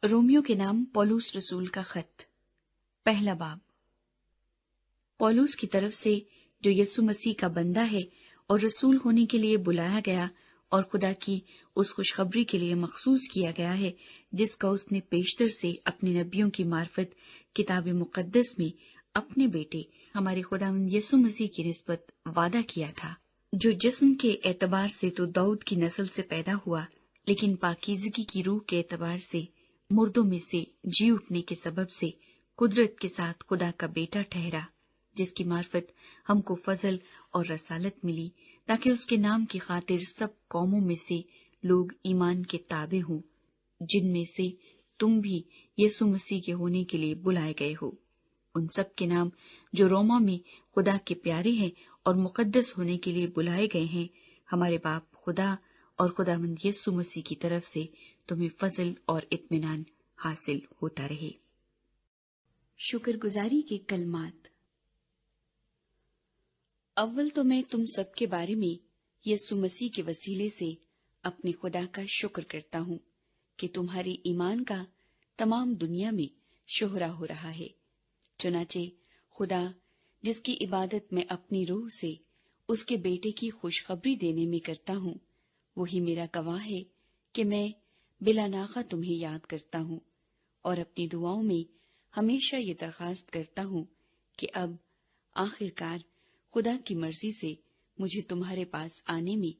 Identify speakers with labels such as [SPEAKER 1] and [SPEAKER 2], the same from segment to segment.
[SPEAKER 1] Romeo کے نام پولوس رسول کا خط، پہلا باب۔ پولوس کی طرف سے جو یسوع مسیح کا بندہ ہے اور رسول ہونے کے لیے بلایا گیا اور خدا کی اس خوشخبری کے لیے مخصوص کیا گیا ہے جس کا اس نے پیشتر سے اپنے نبیوں کی معرفت کتاب مقدس میں اپنے بیٹے ہمارے خداوند یسوع مسیح کی نسبت وعدہ کیا تھا، جو جسم کے اعتبار سے تو داؤد کی نسل سے پیدا ہوا، لیکن پاکیزگی کی روح کے اعتبار سے مردوں میں سے جی اٹھنے کے سبب سے قدرت کے ساتھ خدا کا بیٹا ٹھہرا، جس کی معرفت ہم کو فضل اور رسالت ملی تاکہ اس کے نام کی خاطر سب قوموں میں سے لوگ ایمان کے تابع ہوں، جن میں سے تم بھی یسوع مسیح کے ہونے کے لیے بلائے گئے ہو۔ ان سب کے نام جو روما میں خدا کے پیارے ہیں اور مقدس ہونے کے لیے بلائے گئے ہیں، ہمارے باپ خدا اور خداوند یسوع مسیح کی طرف سے تمہیں فضل اور اطمینان حاصل ہوتا رہے۔ شکر گزاری کے کلمات۔ اول تو میں تم سب کے بارے میں یسوع مسیح کے وسیلے سے اپنے خدا کا شکر کرتا ہوں کہ تمہارے ایمان کا تمام دنیا میں شہرا ہو رہا ہے۔ چنانچہ خدا جس کی عبادت میں اپنی روح سے اس کے بیٹے کی خوشخبری دینے میں کرتا ہوں، وہی میرا گواہ ہے کہ میں بلا ناغہ تمہیں یاد کرتا ہوں اور اپنی دعاؤں میں ہمیشہ یہ درخواست کرتا ہوں کہ اب آخر کار خدا کی مرضی سے مجھے تمہارے پاس آنے میں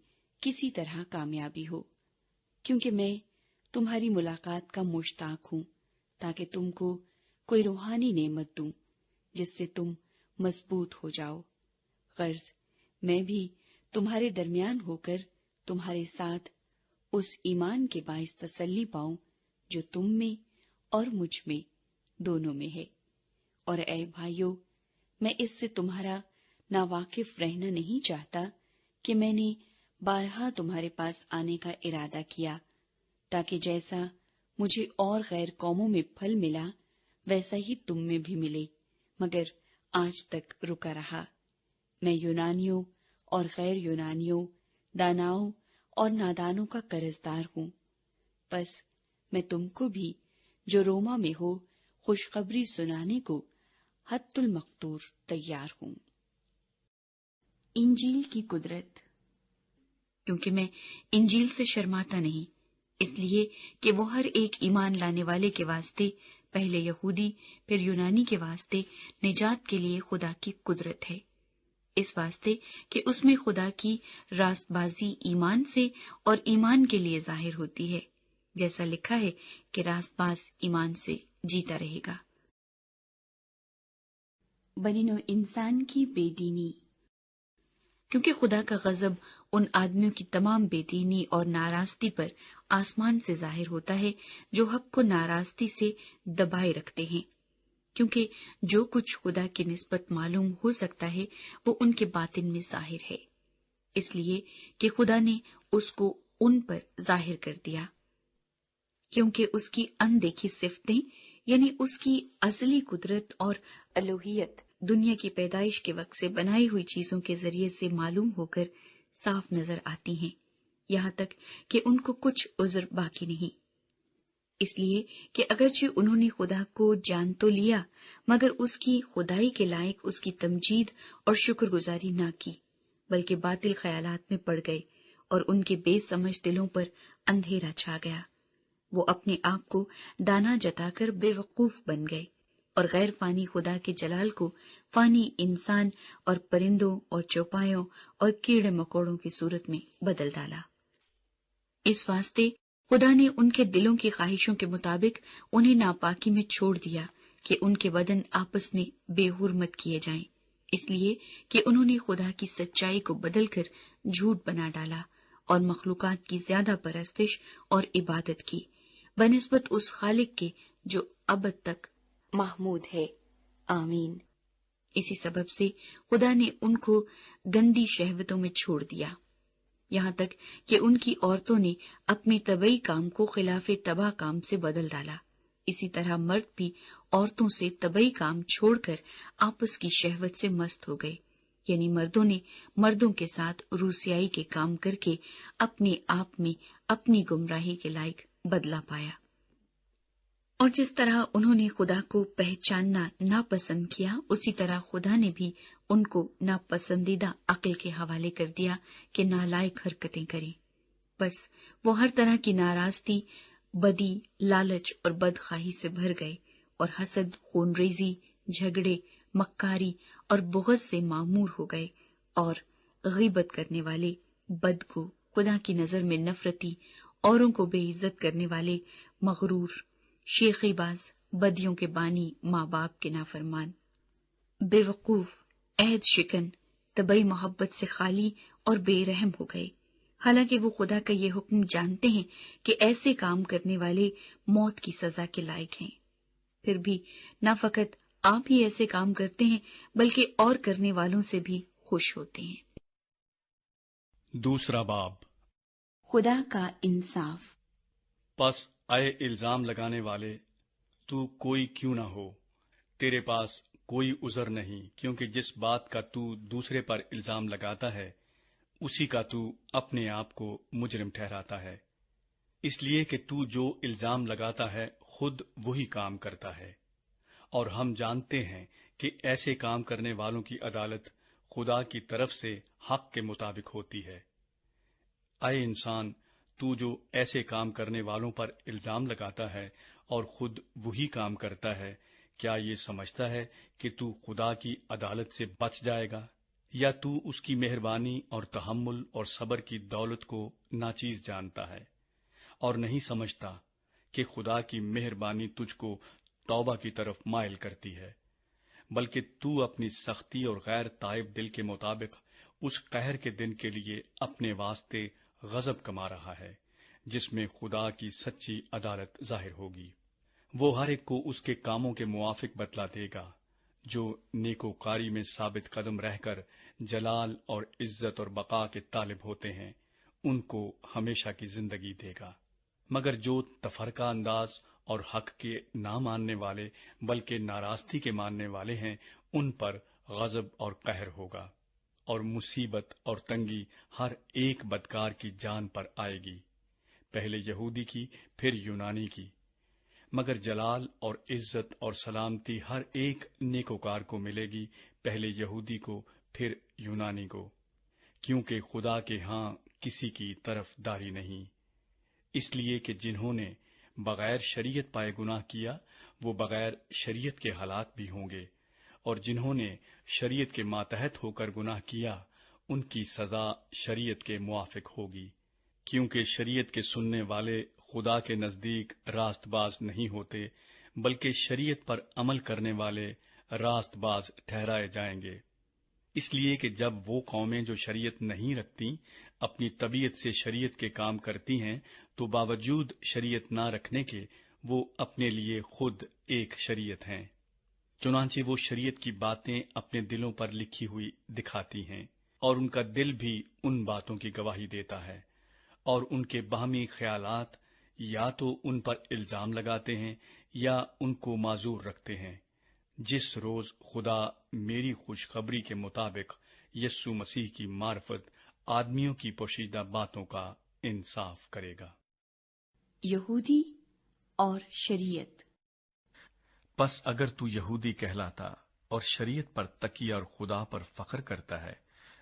[SPEAKER 1] کسی طرح کامیابی ہو، کیونکہ میں تمہاری ملاقات کا مشتاق ہوں، تاکہ تم کو کوئی روحانی نعمت دوں جس سے تم مضبوط ہو جاؤ، غرض میں بھی تمہارے درمیان ہو کر تمہارے ساتھ اس ایمان کے باعث تسلی پاؤں جو تم میں اور مجھ میں دونوں میں ہے۔ اور اے بھائیو، میں اس سے تمہارا ناواقف رہنا نہیں چاہتا کہ میں نے بارہا تمہارے پاس آنے کا ارادہ کیا، تاکہ جیسا مجھے اور غیر قوموں میں پھل ملا ویسا ہی تم میں بھی ملے، مگر آج تک رکا رہا۔ میں یونانیوں اور غیر یونانیوں، داناؤں اور نادانوں کا قرضدار ہوں، بس میں تم کو بھی جو روما میں ہو خوشخبری سنانے کو حت المقدور تیار ہوں۔ انجیل کی قدرت۔ کیونکہ میں انجیل سے شرماتا نہیں، اس لیے کہ وہ ہر ایک ایمان لانے والے کے واسطے، پہلے یہودی پھر یونانی کے واسطے نجات کے لیے خدا کی قدرت ہے، اس واسطے کہ اس میں خدا کی راست بازی ایمان سے اور ایمان کے لیے ظاہر ہوتی ہے، جیسا لکھا ہے کہ راست باز ایمان سے جیتا رہے گا۔ بنی نوع انسان کی بے دینی۔ کیونکہ خدا کا غضب ان آدمیوں کی تمام بے دینی اور ناراستی پر آسمان سے ظاہر ہوتا ہے جو حق کو ناراستی سے دبائے رکھتے ہیں، کیونکہ جو کچھ خدا کی نسبت معلوم ہو سکتا ہے وہ ان کے باطن میں ظاہر ہے، اس لیے کہ خدا نے اس کو ان پر ظاہر کر دیا، کیونکہ اس کی اندیکھی صفتیں یعنی اس کی ازلی قدرت اور الوہیت دنیا کی پیدائش کے وقت سے بنائی ہوئی چیزوں کے ذریعے سے معلوم ہو کر صاف نظر آتی ہیں، یہاں تک کہ ان کو کچھ عذر باقی نہیں، اس لیے کہ اگرچہ انہوں نے خدا کو جان تو لیا مگر اس کی خدائی کے لائق اس کی تمجید اور شکر گزاری نہ کی، بلکہ باطل خیالات میں پڑ گئے اور ان کے بے سمجھ دلوں پر اندھیرا چھا گیا۔ وہ اپنے آپ کو دانا جتا کر بے وقوف بن گئے اور غیر فانی خدا کے جلال کو فانی انسان اور پرندوں اور چوپایوں اور کیڑے مکوڑوں کی صورت میں بدل ڈالا۔ اس واسطے خدا نے ان کے دلوں کی خواہشوں کے مطابق انہیں ناپاکی میں چھوڑ دیا کہ ان کے بدن آپس میں بے حرمت کیے جائیں، اس لیے کہ انہوں نے خدا کی سچائی کو بدل کر جھوٹ بنا ڈالا اور مخلوقات کی زیادہ پرستش اور عبادت کی بنسبت اس خالق کے جو ابد تک محمود ہے، آمین۔ اسی سبب سے خدا نے ان کو گندی شہوتوں میں چھوڑ دیا، یہاں تک کہ ان کی عورتوں نے اپنے طبعی کام کو خلاف طبع کام سے بدل ڈالا، اسی طرح مرد بھی عورتوں سے طبعی کام چھوڑ کر آپس کی شہوت سے مست ہو گئے، یعنی مردوں نے مردوں کے ساتھ روسیائی کے کام کر کے اپنے آپ میں اپنی گمراہی کے لائق بدلہ پایا۔ اور جس طرح انہوں نے خدا کو پہچاننا ناپسند کیا، اسی طرح خدا نے بھی ان کو ناپسندیدہ عقل کے حوالے کر دیا کہ نالائق حرکتیں کریں۔ بس وہ ہر طرح کی ناراستی، بدی، لالچ اور بدخواہی سے بھر گئے، اور حسد، خون ریزی، جھگڑے، مکاری اور بغض سے معمور ہو گئے، اور غیبت کرنے والے، بدگو، خدا کی نظر میں نفرتی، اوروں کو بے عزت کرنے والے، مغرور، شیخی باز، بدیوں کے بانی، ماں باپ کے نافرمان، بے وقوف، عہد شکن، طبعی محبت سے خالی اور بے رحم ہو گئے۔ حالانکہ وہ خدا کا یہ حکم جانتے ہیں کہ ایسے کام کرنے والے موت کی سزا کے لائق ہیں، پھر بھی نہ فقط آپ ہی ایسے کام کرتے ہیں بلکہ اور کرنے والوں سے بھی خوش ہوتے ہیں۔
[SPEAKER 2] دوسرا باب،
[SPEAKER 1] خدا کا انصاف۔
[SPEAKER 2] پس اے الزام لگانے والے، تو کوئی کیوں نہ ہو، تیرے پاس کوئی عذر نہیں، کیونکہ جس بات کا تو دوسرے پر الزام لگاتا ہے اسی کا تو اپنے آپ کو مجرم ٹھہراتا ہے، اس لیے کہ تو جو الزام لگاتا ہے خود وہی کام کرتا ہے، اور ہم جانتے ہیں کہ ایسے کام کرنے والوں کی عدالت خدا کی طرف سے حق کے مطابق ہوتی ہے۔ اے انسان، تو جو ایسے کام کرنے والوں پر الزام لگاتا ہے اور خود وہی کام کرتا ہے، کیا یہ سمجھتا ہے کہ تو خدا کی عدالت سے بچ جائے گا، یا تو اس کی مہربانی اور تحمل اور صبر کی دولت کو ناچیز جانتا ہے، اور نہیں سمجھتا کہ خدا کی مہربانی تجھ کو توبہ کی طرف مائل کرتی ہے، بلکہ تو اپنی سختی اور غیر تائب دل کے مطابق اس قہر کے دن کے لیے اپنے واسطے غضب کما رہا ہے، جس میں خدا کی سچی عدالت ظاہر ہوگی۔ وہ ہر ایک کو اس کے کاموں کے موافق بدلہ دے گا، جو نیکوکاری میں ثابت قدم رہ کر جلال اور عزت اور بقا کے طالب ہوتے ہیں، ان کو ہمیشہ کی زندگی دے گا، مگر جو تفرقہ انداز اور حق کے نہ ماننے والے بلکہ ناراستی کے ماننے والے ہیں، ان پر غضب اور قہر ہوگا، اور مصیبت اور تنگی ہر ایک بدکار کی جان پر آئے گی، پہلے یہودی کی پھر یونانی کی، مگر جلال اور عزت اور سلامتی ہر ایک نیکوکار کو ملے گی، پہلے یہودی کو پھر یونانی کو، کیونکہ خدا کے ہاں کسی کی طرف داری نہیں، اس لیے کہ جنہوں نے بغیر شریعت پائے گناہ کیا وہ بغیر شریعت کے ہلاک بھی ہوں گے، اور جنہوں نے شریعت کے ماتحت ہو کر گناہ کیا ان کی سزا شریعت کے موافق ہوگی، کیونکہ شریعت کے سننے والے خدا کے نزدیک راست باز نہیں ہوتے، بلکہ شریعت پر عمل کرنے والے راست باز ٹھہرائے جائیں گے۔ اس لیے کہ جب وہ قومیں جو شریعت نہیں رکھتی اپنی طبیعت سے شریعت کے کام کرتی ہیں، تو باوجود شریعت نہ رکھنے کے وہ اپنے لیے خود ایک شریعت ہیں، چنانچہ وہ شریعت کی باتیں اپنے دلوں پر لکھی ہوئی دکھاتی ہیں، اور ان کا دل بھی ان باتوں کی گواہی دیتا ہے، اور ان کے باہمی خیالات یا تو ان پر الزام لگاتے ہیں یا ان کو معذور رکھتے ہیں، جس روز خدا میری خوشخبری کے مطابق یسوع مسیح کی معرفت آدمیوں کی پوشیدہ باتوں کا انصاف کرے گا۔
[SPEAKER 1] یہودی اور شریعت۔
[SPEAKER 2] پس اگر تو یہودی کہلاتا اور شریعت پر تکیہ اور خدا پر فخر کرتا ہے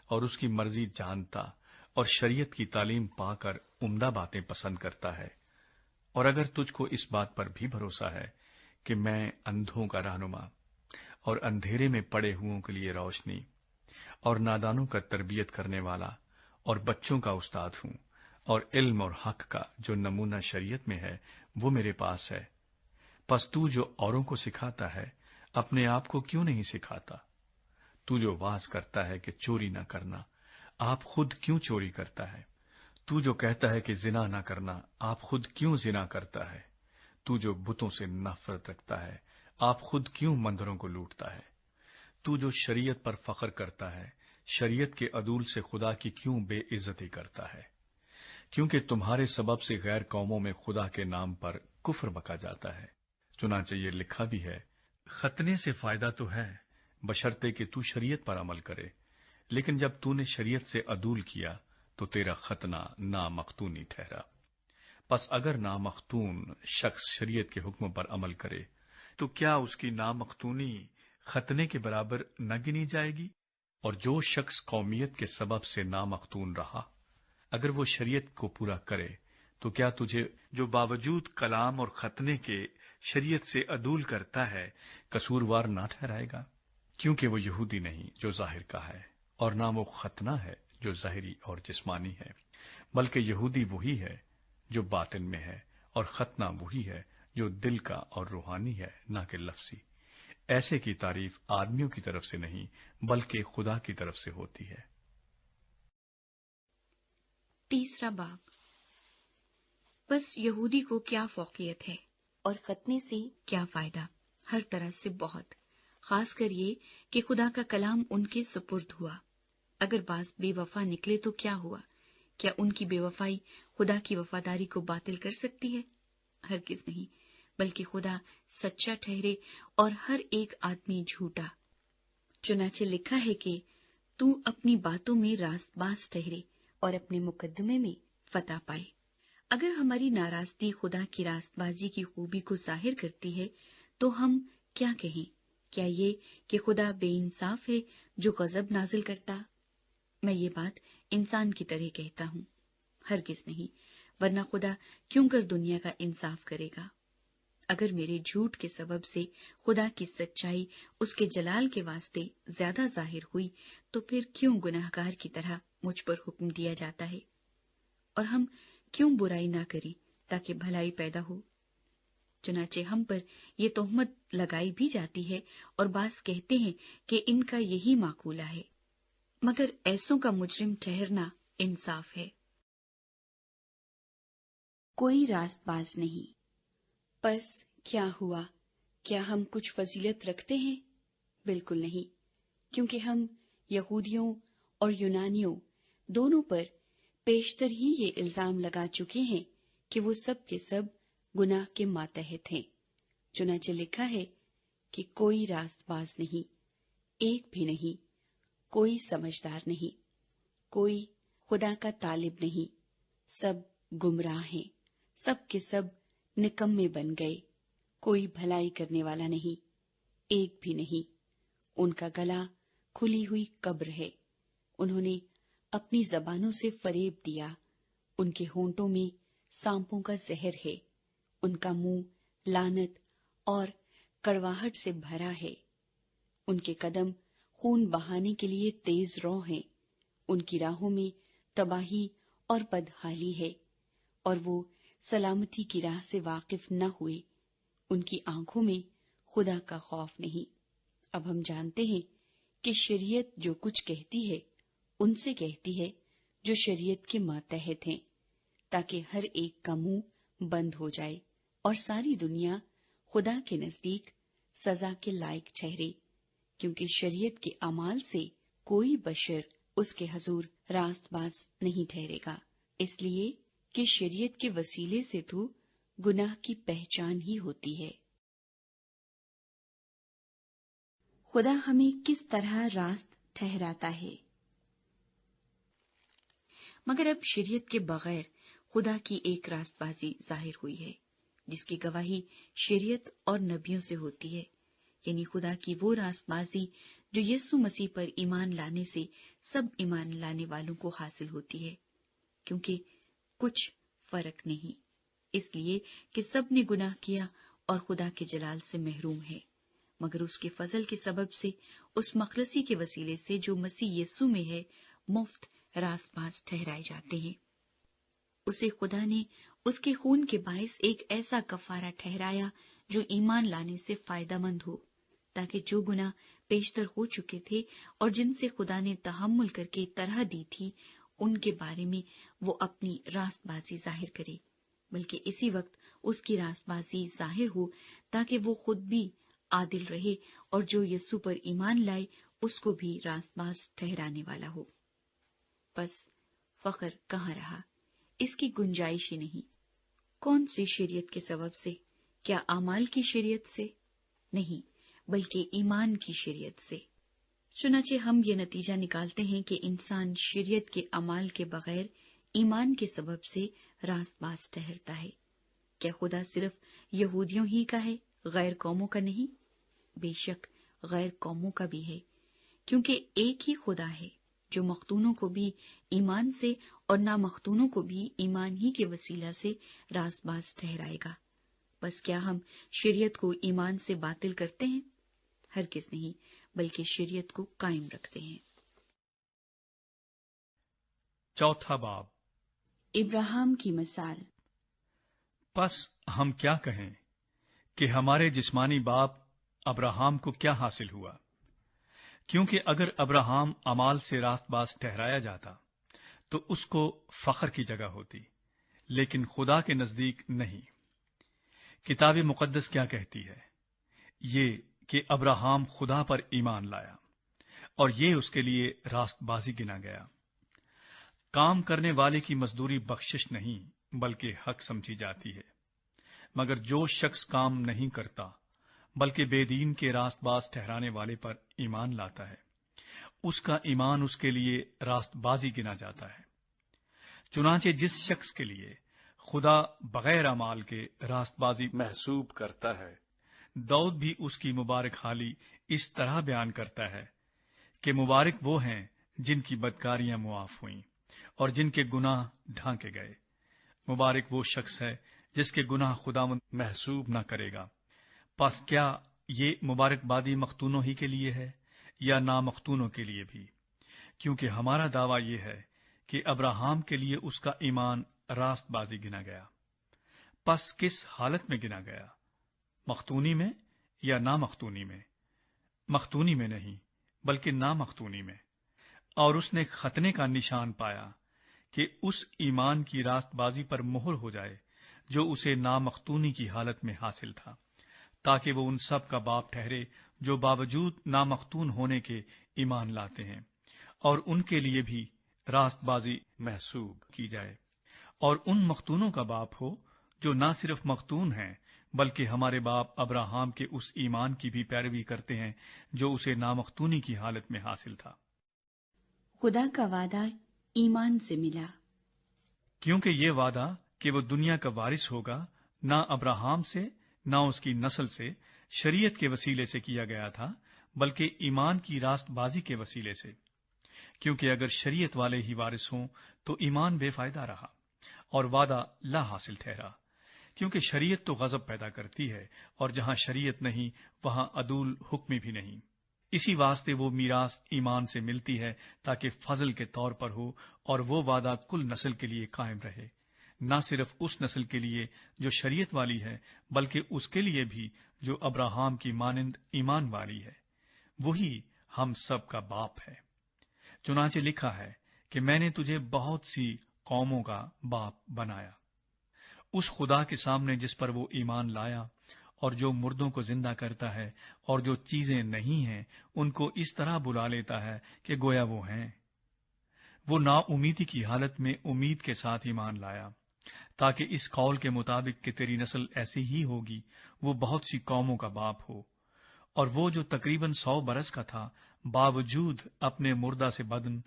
[SPEAKER 2] اور اس کی مرضی جانتا اور شریعت کی تعلیم پا کر عمدہ باتیں پسند کرتا ہے، اور اگر تجھ کو اس بات پر بھی بھروسہ ہے کہ میں اندھوں کا رہنما اور اندھیرے میں پڑے ہوئوں کے لیے روشنی اور نادانوں کا تربیت کرنے والا اور بچوں کا استاد ہوں، اور علم اور حق کا جو نمونہ شریعت میں ہے وہ میرے پاس ہے، پس تو جو اوروں کو سکھاتا ہے اپنے آپ کو کیوں نہیں سکھاتا؟ تو جو واز کرتا ہے کہ چوری نہ کرنا، آپ خود کیوں چوری کرتا ہے؟ تو جو کہتا ہے کہ زنا نہ کرنا، آپ خود کیوں زنا کرتا ہے؟ تو جو بتوں سے نفرت رکھتا ہے، آپ خود کیوں مندروں کو لوٹتا ہے؟ تو جو شریعت پر فخر کرتا ہے، شریعت کے عدول سے خدا کی کیوں بے عزتی کرتا ہے؟ کیونکہ تمہارے سبب سے غیر قوموں میں خدا کے نام پر کفر بکا جاتا ہے، چنانچہ یہ لکھا بھی ہے، ختنے سے فائدہ تو ہے بشرطے کہ تو شریعت پر عمل کرے، لیکن جب تو نے شریعت سے عدول کیا تو تیرا ختنہ نامختونی ٹھہرا۔ پس اگر نامختون شخص شریعت کے حکم پر عمل کرے تو کیا اس کی نامختونی ختنے کے برابر نہ گنی جائے گی؟ اور جو شخص قومیت کے سبب سے نامختون رہا، اگر وہ شریعت کو پورا کرے تو کیا تجھے جو باوجود کلام اور ختنے کے شریعت سے عدول کرتا ہے قصوروار نہ ٹھہرائے گا؟ کیونکہ وہ یہودی نہیں جو ظاہر کا ہے، اور نہ وہ ختنہ ہے جو ظاہری اور جسمانی ہے، بلکہ یہودی وہی ہے جو باطن میں ہے، اور ختنہ وہی ہے جو دل کا اور روحانی ہے، نہ کہ لفظی۔ ایسے کی تعریف آدمیوں کی طرف سے نہیں بلکہ خدا کی طرف سے ہوتی ہے۔
[SPEAKER 1] تیسرا باب، بس یہودی کو کیا فوقیت ہے اور ختنے سے کیا فائدہ؟ ہر طرح سے بہت، خاص کر یہ کہ خدا کا کلام ان کے سپرد ہوا۔ اگر بعض بے وفا نکلے تو کیا ہوا؟ کیا ان کی بے وفائی خدا کی وفاداری کو باطل کر سکتی ہے؟ ہرگز نہیں، بلکہ خدا سچا ٹھہرے اور ہر ایک آدمی جھوٹا۔ چنانچہ لکھا ہے کہ تو اپنی باتوں میں راست باز ٹھہرے اور اپنے مقدمے میں فتح پائے۔ اگر ہماری ناراضگی خدا کی راست بازی کی خوبی کو ظاہر کرتی ہے تو ہم کیا کہیں؟ کیا یہ کہ خدا بے انصاف ہے جو غضب نازل کرتا؟ میں یہ بات انسان کی طرح کہتا ہوں، ہرگز نہیں، ورنہ خدا کیوں کر دنیا کا انصاف کرے گا؟ اگر میرے جھوٹ کے سبب سے خدا کی سچائی اس کے جلال کے واسطے زیادہ ظاہر ہوئی تو پھر کیوں گناہگار کی طرح مجھ پر حکم دیا جاتا ہے؟ اور ہم کیوں برائی نہ کریں تاکہ بھلائی پیدا ہو؟ چنانچہ ہم پر یہ تہمت لگائی بھی جاتی ہے اور بعض کہتے ہیں کہ ان کا یہی معقولہ ہے، مگر ایسوں کا مجرم ٹھہرنا انصاف ہے۔ کوئی راست باز نہیں۔ پس کیا ہوا؟ کیا ہم کچھ فضیلت رکھتے ہیں؟ بالکل نہیں، کیونکہ ہم یہودیوں اور یونانیوں دونوں پر پیشتر ہی یہ الزام لگا چکے ہیں کہ وہ سب کے سب گناہ کے ماتحت ہیں۔ چنانچہ لکھا ہے کہ کوئی راست باز نہیں، ایک بھی نہیں، کوئی سمجھدار نہیں، کوئی خدا کا طالب نہیں، سب گمراہ ہیں، سب کے سب نکمے بن گئے، کوئی بھلائی کرنے والا نہیں، ایک بھی نہیں۔ ان کا گلا کھلی ہوئی قبر ہے، انہوں نے اپنی زبانوں سے فریب دیا، ان کے ہونٹوں میں سانپوں کا زہر ہے، ان کا منہ لعنت اور کڑواہٹ سے بھرا ہے، ان کے قدم خون بہانے کے لیے تیز رو ہیں، ان کی راہوں میں تباہی اور بدحالی ہے، اور وہ سلامتی کی راہ سے واقف نہ ہوئے، ان کی آنکھوں میں خدا کا خوف نہیں۔ اب ہم جانتے ہیں کہ شریعت جو کچھ کہتی ہے ان سے کہتی ہے جو شریعت کے ماتحت ہیں، تاکہ ہر ایک کا منہ بند ہو جائے اور ساری دنیا خدا کے نزدیک سزا کے لائق ٹھہرے، کیونکہ شریعت کے اعمال سے کوئی بشر اس کے حضور راست باز نہیں ٹھہرے گا، اس لیے کہ شریعت کے وسیلے سے تو گناہ کی پہچان ہی ہوتی ہے۔ خدا ہمیں کس طرح راست ٹھہراتا ہے؟ مگر اب شریعت کے بغیر خدا کی ایک راست بازی ظاہر ہوئی ہے، جس کی گواہی شریعت اور نبیوں سے ہوتی ہے، یعنی خدا کی وہ راست بازی جو یسوع مسیح پر ایمان لانے سے سب ایمان لانے والوں کو حاصل ہوتی ہے، کیونکہ کچھ فرق نہیں، اس لیے کہ سب نے گناہ کیا اور خدا کے جلال سے محروم ہے، مگر اس کے فضل کے سبب سے اس مخلصی کے وسیلے سے جو مسیح یسوع میں ہے مفت راست باز ٹھہرائے جاتے ہیں۔ اسے خدا نے اس کے خون کے باعث ایک ایسا کفارہ ٹھہرایا جو ایمان لانے سے فائدہ مند ہو، تاکہ جو گناہ پیشتر ہو چکے تھے اور جن سے خدا نے تحمل کر کے طرح دی تھی ان کے بارے میں وہ اپنی راست بازی ظاہر کرے، بلکہ اسی وقت اس کی راست بازی ظاہر ہو تاکہ وہ خود بھی عادل رہے اور جو یسوع پر ایمان لائے اس کو بھی راست باز ٹھہرانے والا ہو۔ بس فخر کہاں رہا؟ اس کی گنجائش ہی نہیں۔ کون سی شریعت کے سبب سے؟ کیا اعمال کی شریعت سے؟ نہیں، بلکہ ایمان کی شریعت سے۔ چنانچہ ہم یہ نتیجہ نکالتے ہیں کہ انسان شریعت کے اعمال کے بغیر ایمان کے سبب سے راست باز ٹھہرتا ہے۔ کیا خدا صرف یہودیوں ہی کا ہے، غیر قوموں کا نہیں؟ بے شک غیر قوموں کا بھی ہے، کیونکہ ایک ہی خدا ہے جو مختونوں کو بھی ایمان سے اور نامختونوں کو بھی ایمان ہی کے وسیلہ سے راست باز ٹھہرائے گا۔ بس کیا ہم شریعت کو ایمان سے باطل کرتے ہیں؟ ہرگز نہیں، بلکہ شریعت کو قائم رکھتے ہیں۔
[SPEAKER 2] چوتھا باب،
[SPEAKER 1] ابراہیم کی مثال۔
[SPEAKER 2] پس ہم کیا کہیں کہ ہمارے جسمانی باپ ابراہام کو کیا حاصل ہوا؟ کیونکہ اگر ابراہام اعمال سے راست باز ٹھہرایا جاتا تو اس کو فخر کی جگہ ہوتی، لیکن خدا کے نزدیک نہیں۔ کتاب مقدس کیا کہتی ہے؟ یہ کہ ابراہام خدا پر ایمان لایا اور یہ اس کے لیے راست بازی گنا گیا۔ کام کرنے والے کی مزدوری بخشش نہیں بلکہ حق سمجھی جاتی ہے، مگر جو شخص کام نہیں کرتا بلکہ بے دین کے راست باز ٹھہرانے والے پر ایمان لاتا ہے، اس کا ایمان اس کے لیے راست بازی گنا جاتا ہے۔ چنانچہ جس شخص کے لیے خدا بغیر اعمال کے راست بازی محسوب کرتا ہے، داؤد بھی اس کی مبارک حالی اس طرح بیان کرتا ہے کہ مبارک وہ ہیں جن کی بدکاریاں معاف ہوئیں اور جن کے گناہ ڈھانکے گئے۔ مبارک وہ شخص ہے جس کے گناہ خداوند محسوب نہ کرے گا۔ پس کیا یہ مبارک بادی مختونوں ہی کے لیے ہے یا نامختونوں کے لیے بھی؟ کیونکہ ہمارا دعویٰ یہ ہے کہ ابراہام کے لیے اس کا ایمان راست بازی گنا گیا۔ پس کس حالت میں گنا گیا؟ مختونی میں یا نامختونی میں؟ مختونی میں نہیں بلکہ نامختونی میں۔ اور اس نے ختنے کا نشان پایا کہ اس ایمان کی راست بازی پر مہر ہو جائے جو اسے نامختونی کی حالت میں حاصل تھا، تاکہ وہ ان سب کا باپ ٹھہرے جو باوجود نامختون ہونے کے ایمان لاتے ہیں، اور ان کے لیے بھی راست بازی محسوب کی جائے، اور ان مختونوں کا باپ ہو جو نہ صرف مختون ہیں بلکہ ہمارے باپ ابراہام کے اس ایمان کی بھی پیروی کرتے ہیں جو اسے نامختونی کی حالت میں حاصل تھا۔
[SPEAKER 1] خدا کا وعدہ ایمان سے ملا،
[SPEAKER 2] کیونکہ یہ وعدہ کہ وہ دنیا کا وارث ہوگا نہ ابراہام سے نہ اس کی نسل سے شریعت کے وسیلے سے کیا گیا تھا بلکہ ایمان کی راست بازی کے وسیلے سے۔ کیونکہ اگر شریعت والے ہی وارث ہوں تو ایمان بے فائدہ رہا اور وعدہ لا حاصل ٹھہرا، کیونکہ شریعت تو غضب پیدا کرتی ہے، اور جہاں شریعت نہیں وہاں عدول حکمی بھی نہیں۔ اسی واسطے وہ میراث ایمان سے ملتی ہے تاکہ فضل کے طور پر ہو، اور وہ وعدہ کل نسل کے لیے قائم رہے، نہ صرف اس نسل کے لیے جو شریعت والی ہے بلکہ اس کے لیے بھی جو ابراہام کی مانند ایمان والی ہے، وہی ہم سب کا باپ ہے۔ چنانچہ لکھا ہے کہ میں نے تجھے بہت سی قوموں کا باپ بنایا۔ اس خدا کے سامنے جس پر وہ ایمان لایا اور جو مردوں کو زندہ کرتا ہے اور جو چیزیں نہیں ہیں ان کو اس طرح بلا لیتا ہے کہ گویا وہ ہیں۔ وہ نا امیدی کی حالت میں امید کے ساتھ ایمان لایا، تاکہ اس قول کے مطابق کہ تیری نسل ایسی ہی ہوگی وہ بہت سی قوموں کا باپ ہو۔ اور وہ جو تقریباً 100 برس کا تھا، باوجود اپنے مردہ سے بدن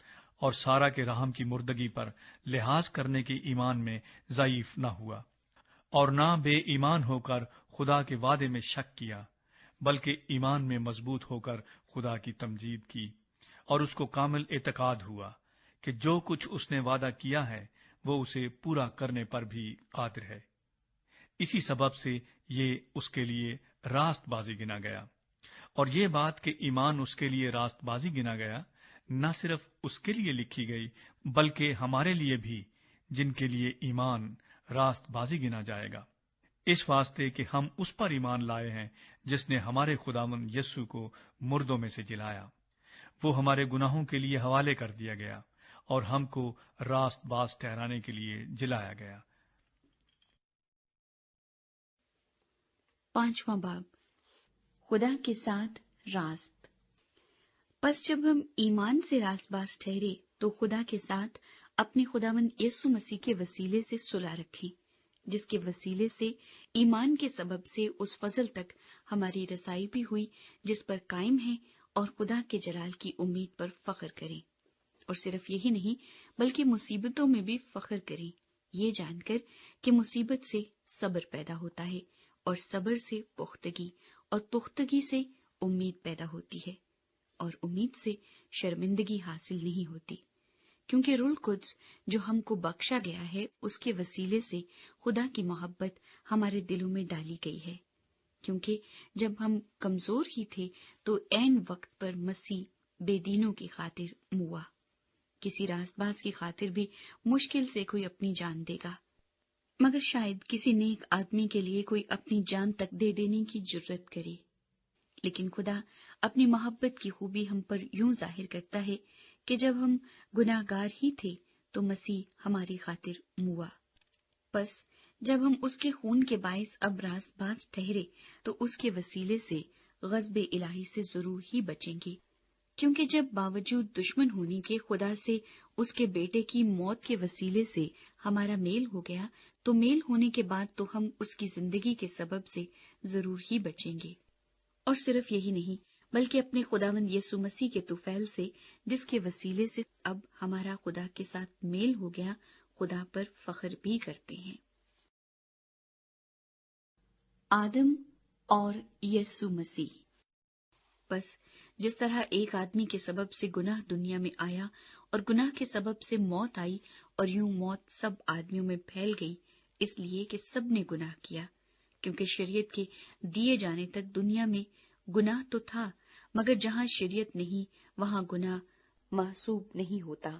[SPEAKER 2] اور سارا کے رحم کی مردگی پر لحاظ کرنے کے ایمان میں ضعیف نہ ہوا، اور نہ بے ایمان ہو کر خدا کے وعدے میں شک کیا، بلکہ ایمان میں مضبوط ہو کر خدا کی تمجید کی، اور اس کو کامل اعتقاد ہوا کہ جو کچھ اس نے وعدہ کیا ہے وہ اسے پورا کرنے پر بھی قادر ہے۔ اسی سبب سے یہ اس کے لیے راست بازی گنا گیا۔ اور یہ بات کہ ایمان اس کے لیے راست بازی گنا گیا نہ صرف اس کے لیے لکھی گئی بلکہ ہمارے لیے بھی، جن کے لیے ایمان راست بازی گنا جائے گا، اس واسطے کہ ہم اس پر ایمان لائے ہیں جس نے ہمارے خداوند یسوع کو مردوں میں سے جلایا۔ وہ ہمارے گناہوں کے لیے حوالے کر دیا گیا اور ہم کو راست باز ٹھہرانے کے لیے جلایا گیا۔
[SPEAKER 1] 5واں باب، خدا کے ساتھ راست۔ پس جب ہم ایمان سے راست باز ٹھہرے تو خدا کے ساتھ اپنے خداوند یسوع مسیح کے وسیلے سے صلح رکھیں، جس کے وسیلے سے ایمان کے سبب سے اس فضل تک ہماری رسائی بھی ہوئی جس پر قائم ہیں، اور خدا کے جلال کی امید پر فخر کریں۔ اور صرف یہی نہیں بلکہ مصیبتوں میں بھی فخر کریں، یہ جان کر کہ مصیبت سے صبر پیدا ہوتا ہے، اور صبر سے پختگی، اور پختگی سے امید پیدا ہوتی ہے، اور امید سے شرمندگی حاصل نہیں ہوتی، کیونکہ روح القدس جو ہم کو بخشا گیا ہے اس کے وسیلے سے خدا کی محبت ہمارے دلوں میں ڈالی گئی ہے، کیونکہ جب ہم کمزور ہی تھے تو عین وقت پر مسیح بے دینوں کی خاطر موا۔ کسی راست باز کی خاطر بھی مشکل سے کوئی اپنی جان دے گا، مگر شاید کسی نیک آدمی کے لیے کوئی اپنی جان تک دے دینے کی جرت کرے، لیکن خدا اپنی محبت کی خوبی ہم پر یوں ظاہر کرتا ہے کہ جب ہم گناہ گار ہی تھے تو مسیح ہماری خاطر موا۔ پس جب ہم اس کے خون کے باعث اب راست باز ٹھہرے تو اس کے وسیلے سے غضب الہی سے ضرور ہی بچیں گے، کیونکہ جب باوجود دشمن ہونے کے خدا سے اس کے بیٹے کی موت کے وسیلے سے ہمارا میل ہو گیا، تو میل ہونے کے بعد تو ہم اس کی زندگی کے سبب سے ضرور ہی بچیں گے۔ اور صرف یہی نہیں بلکہ اپنے خداوند یسوع مسیح کے طفیل سے، جس کے وسیلے سے اب ہمارا خدا کے ساتھ میل ہو گیا، خدا پر فخر بھی کرتے ہیں۔ آدم اور یسوع مسیح۔ بس جس طرح ایک آدمی کے سبب سے گناہ دنیا میں آیا اور گناہ کے سبب سے موت آئی، اور یوں موت سب آدمیوں میں پھیل گئی، اس لیے کہ سب نے گناہ کیا، کیونکہ شریعت کے دیے جانے تک دنیا میں گناہ تو تھا، مگر جہاں شریعت نہیں وہاں گناہ محسوب نہیں ہوتا۔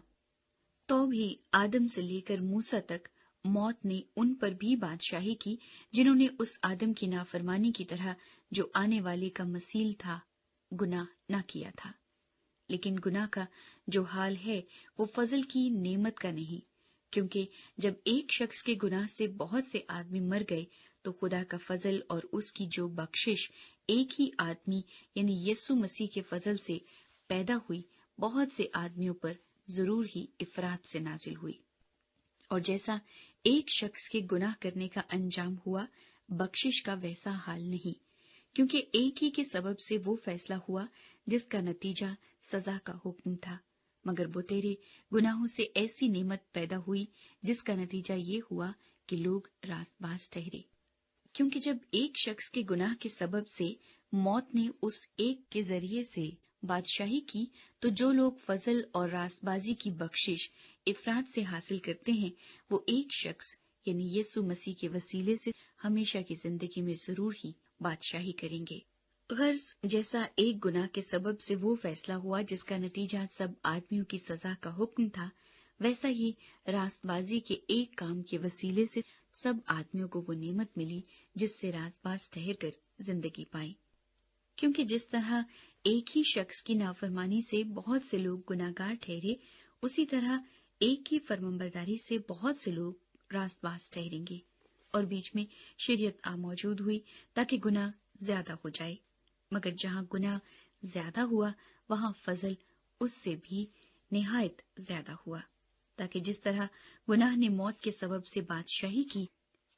[SPEAKER 1] تو بھی آدم سے لے کر موسیٰ تک موت نے ان پر بھی بادشاہی کی جنہوں نے اس آدم کی نافرمانی کی طرح جو آنے والے کا مثیل تھا گناہ نہ کیا تھا۔ لیکن گناہ کا جو حال ہے وہ فضل کی نعمت کا نہیں، کیونکہ جب ایک شخص کے گناہ سے بہت سے آدمی مر گئے تو خدا کا فضل اور اس کی جو بخشش ایک ہی آدمی یعنی یسوع مسیح کے فضل سے پیدا ہوئی، بہت سے آدمیوں پر ضرور ہی افراط سے نازل ہوئی۔ اور جیسا ایک شخص کے گناہ کرنے کا انجام ہوا، بخشش کا ویسا حال نہیں، کیونکہ ایک ہی کے سبب سے وہ فیصلہ ہوا جس کا نتیجہ سزا کا حکم تھا، مگر بتیرے گناہوں سے ایسی نعمت پیدا ہوئی جس کا نتیجہ یہ ہوا کہ لوگ راست باز ٹھہرے۔ کیونکہ جب ایک شخص کے گناہ کے سبب سے موت نے اس ایک کے ذریعے سے بادشاہی کی، تو جو لوگ فضل اور راست بازی کی بخشش افراد سے حاصل کرتے ہیں، وہ ایک شخص یعنی یسوع مسیح کے وسیلے سے ہمیشہ کی زندگی میں ضرور ہی بادشاہی کریں گے۔ غرض جیسا ایک گناہ کے سبب سے وہ فیصلہ ہوا جس کا نتیجہ سب آدمیوں کی سزا کا حکم تھا، ویسا ہی راست بازی کے ایک کام کے وسیلے سے سب آدمیوں کو وہ نعمت ملی جس سے راست باز ٹھہر کر زندگی پائیں۔ کیونکہ جس طرح ایک ہی شخص کی نافرمانی سے بہت سے لوگ گناہ گار ٹھہرے، اسی طرح ایک ہی فرمانبرداری سے بہت سے لوگ راست باز ٹھہریں گے، اور بیچ میں شریعت موجود ہوئی تاکہ گناہ زیادہ ہو جائے، مگر جہاں گناہ زیادہ ہوا وہاں فضل اس سے بھی نہایت زیادہ ہوا، تاکہ جس طرح گناہ نے موت کے سبب سے بادشاہی کی،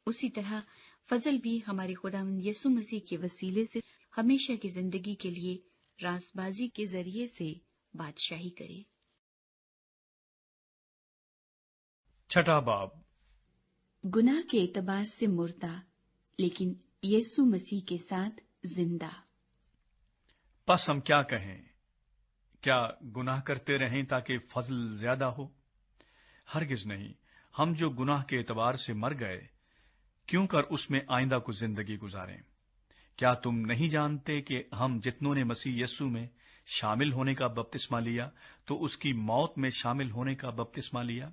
[SPEAKER 1] اسی طرح فضل بھی ہمارے خداوند یسوع مسیح کے وسیلے سے ہمیشہ کی زندگی کے لیے راست بازی کے ذریعے سے بادشاہی کرے۔
[SPEAKER 2] چھٹا باب۔
[SPEAKER 1] گناہ کے اعتبار سے مردہ لیکن یسوع مسیح کے ساتھ زندہ۔
[SPEAKER 2] پس ہم کیا کہیں؟ کیا گناہ کرتے رہیں تاکہ فضل زیادہ ہو؟ ہرگز نہیں۔ ہم جو گناہ کے اعتبار سے مر گئے، کیوں کر اس میں آئندہ کو زندگی گزاریں؟ کیا تم نہیں جانتے کہ ہم جتنوں نے مسیح یسوع میں شامل ہونے کا بپتسمہ لیا تو اس کی موت میں شامل ہونے کا بپتسمہ لیا؟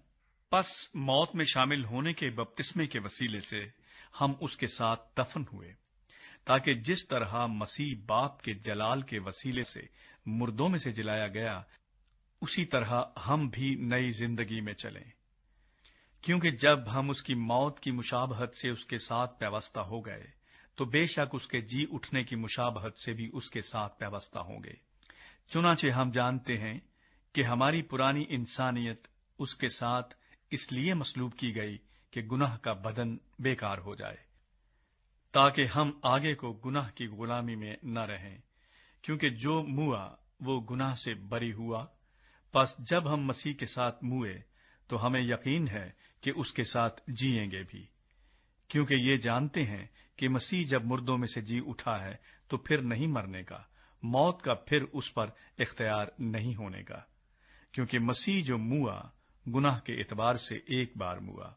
[SPEAKER 2] پس موت میں شامل ہونے کے بپتسمے کے وسیلے سے ہم اس کے ساتھ دفن ہوئے، تاکہ جس طرح مسیح باپ کے جلال کے وسیلے سے مردوں میں سے جلایا گیا، اسی طرح ہم بھی نئی زندگی میں چلیں۔ کیونکہ جب ہم اس کی موت کی مشابہت سے اس کے ساتھ پیوستہ ہو گئے، تو بے شک اس کے جی اٹھنے کی مشابہت سے بھی اس کے ساتھ پیوستہ ہوں گے۔ چنانچہ ہم جانتے ہیں کہ ہماری پرانی انسانیت اس کے ساتھ اس لیے مصلوب کی گئی کہ گناہ کا بدن بیکار ہو جائے، تاکہ ہم آگے کو گناہ کی غلامی میں نہ رہیں، کیونکہ جو موا وہ گناہ سے بری ہوا، پس جب ہم مسیح کے ساتھ موئے تو ہمیں یقین ہے کہ اس کے ساتھ جیئیں گے بھی، کیونکہ یہ جانتے ہیں کہ مسیح جب مردوں میں سے جی اٹھا ہے تو پھر نہیں مرنے کا، موت کا پھر اس پر اختیار نہیں ہونے کا، کیونکہ مسیح جو موا گناہ کے اعتبار سے ایک بار موا،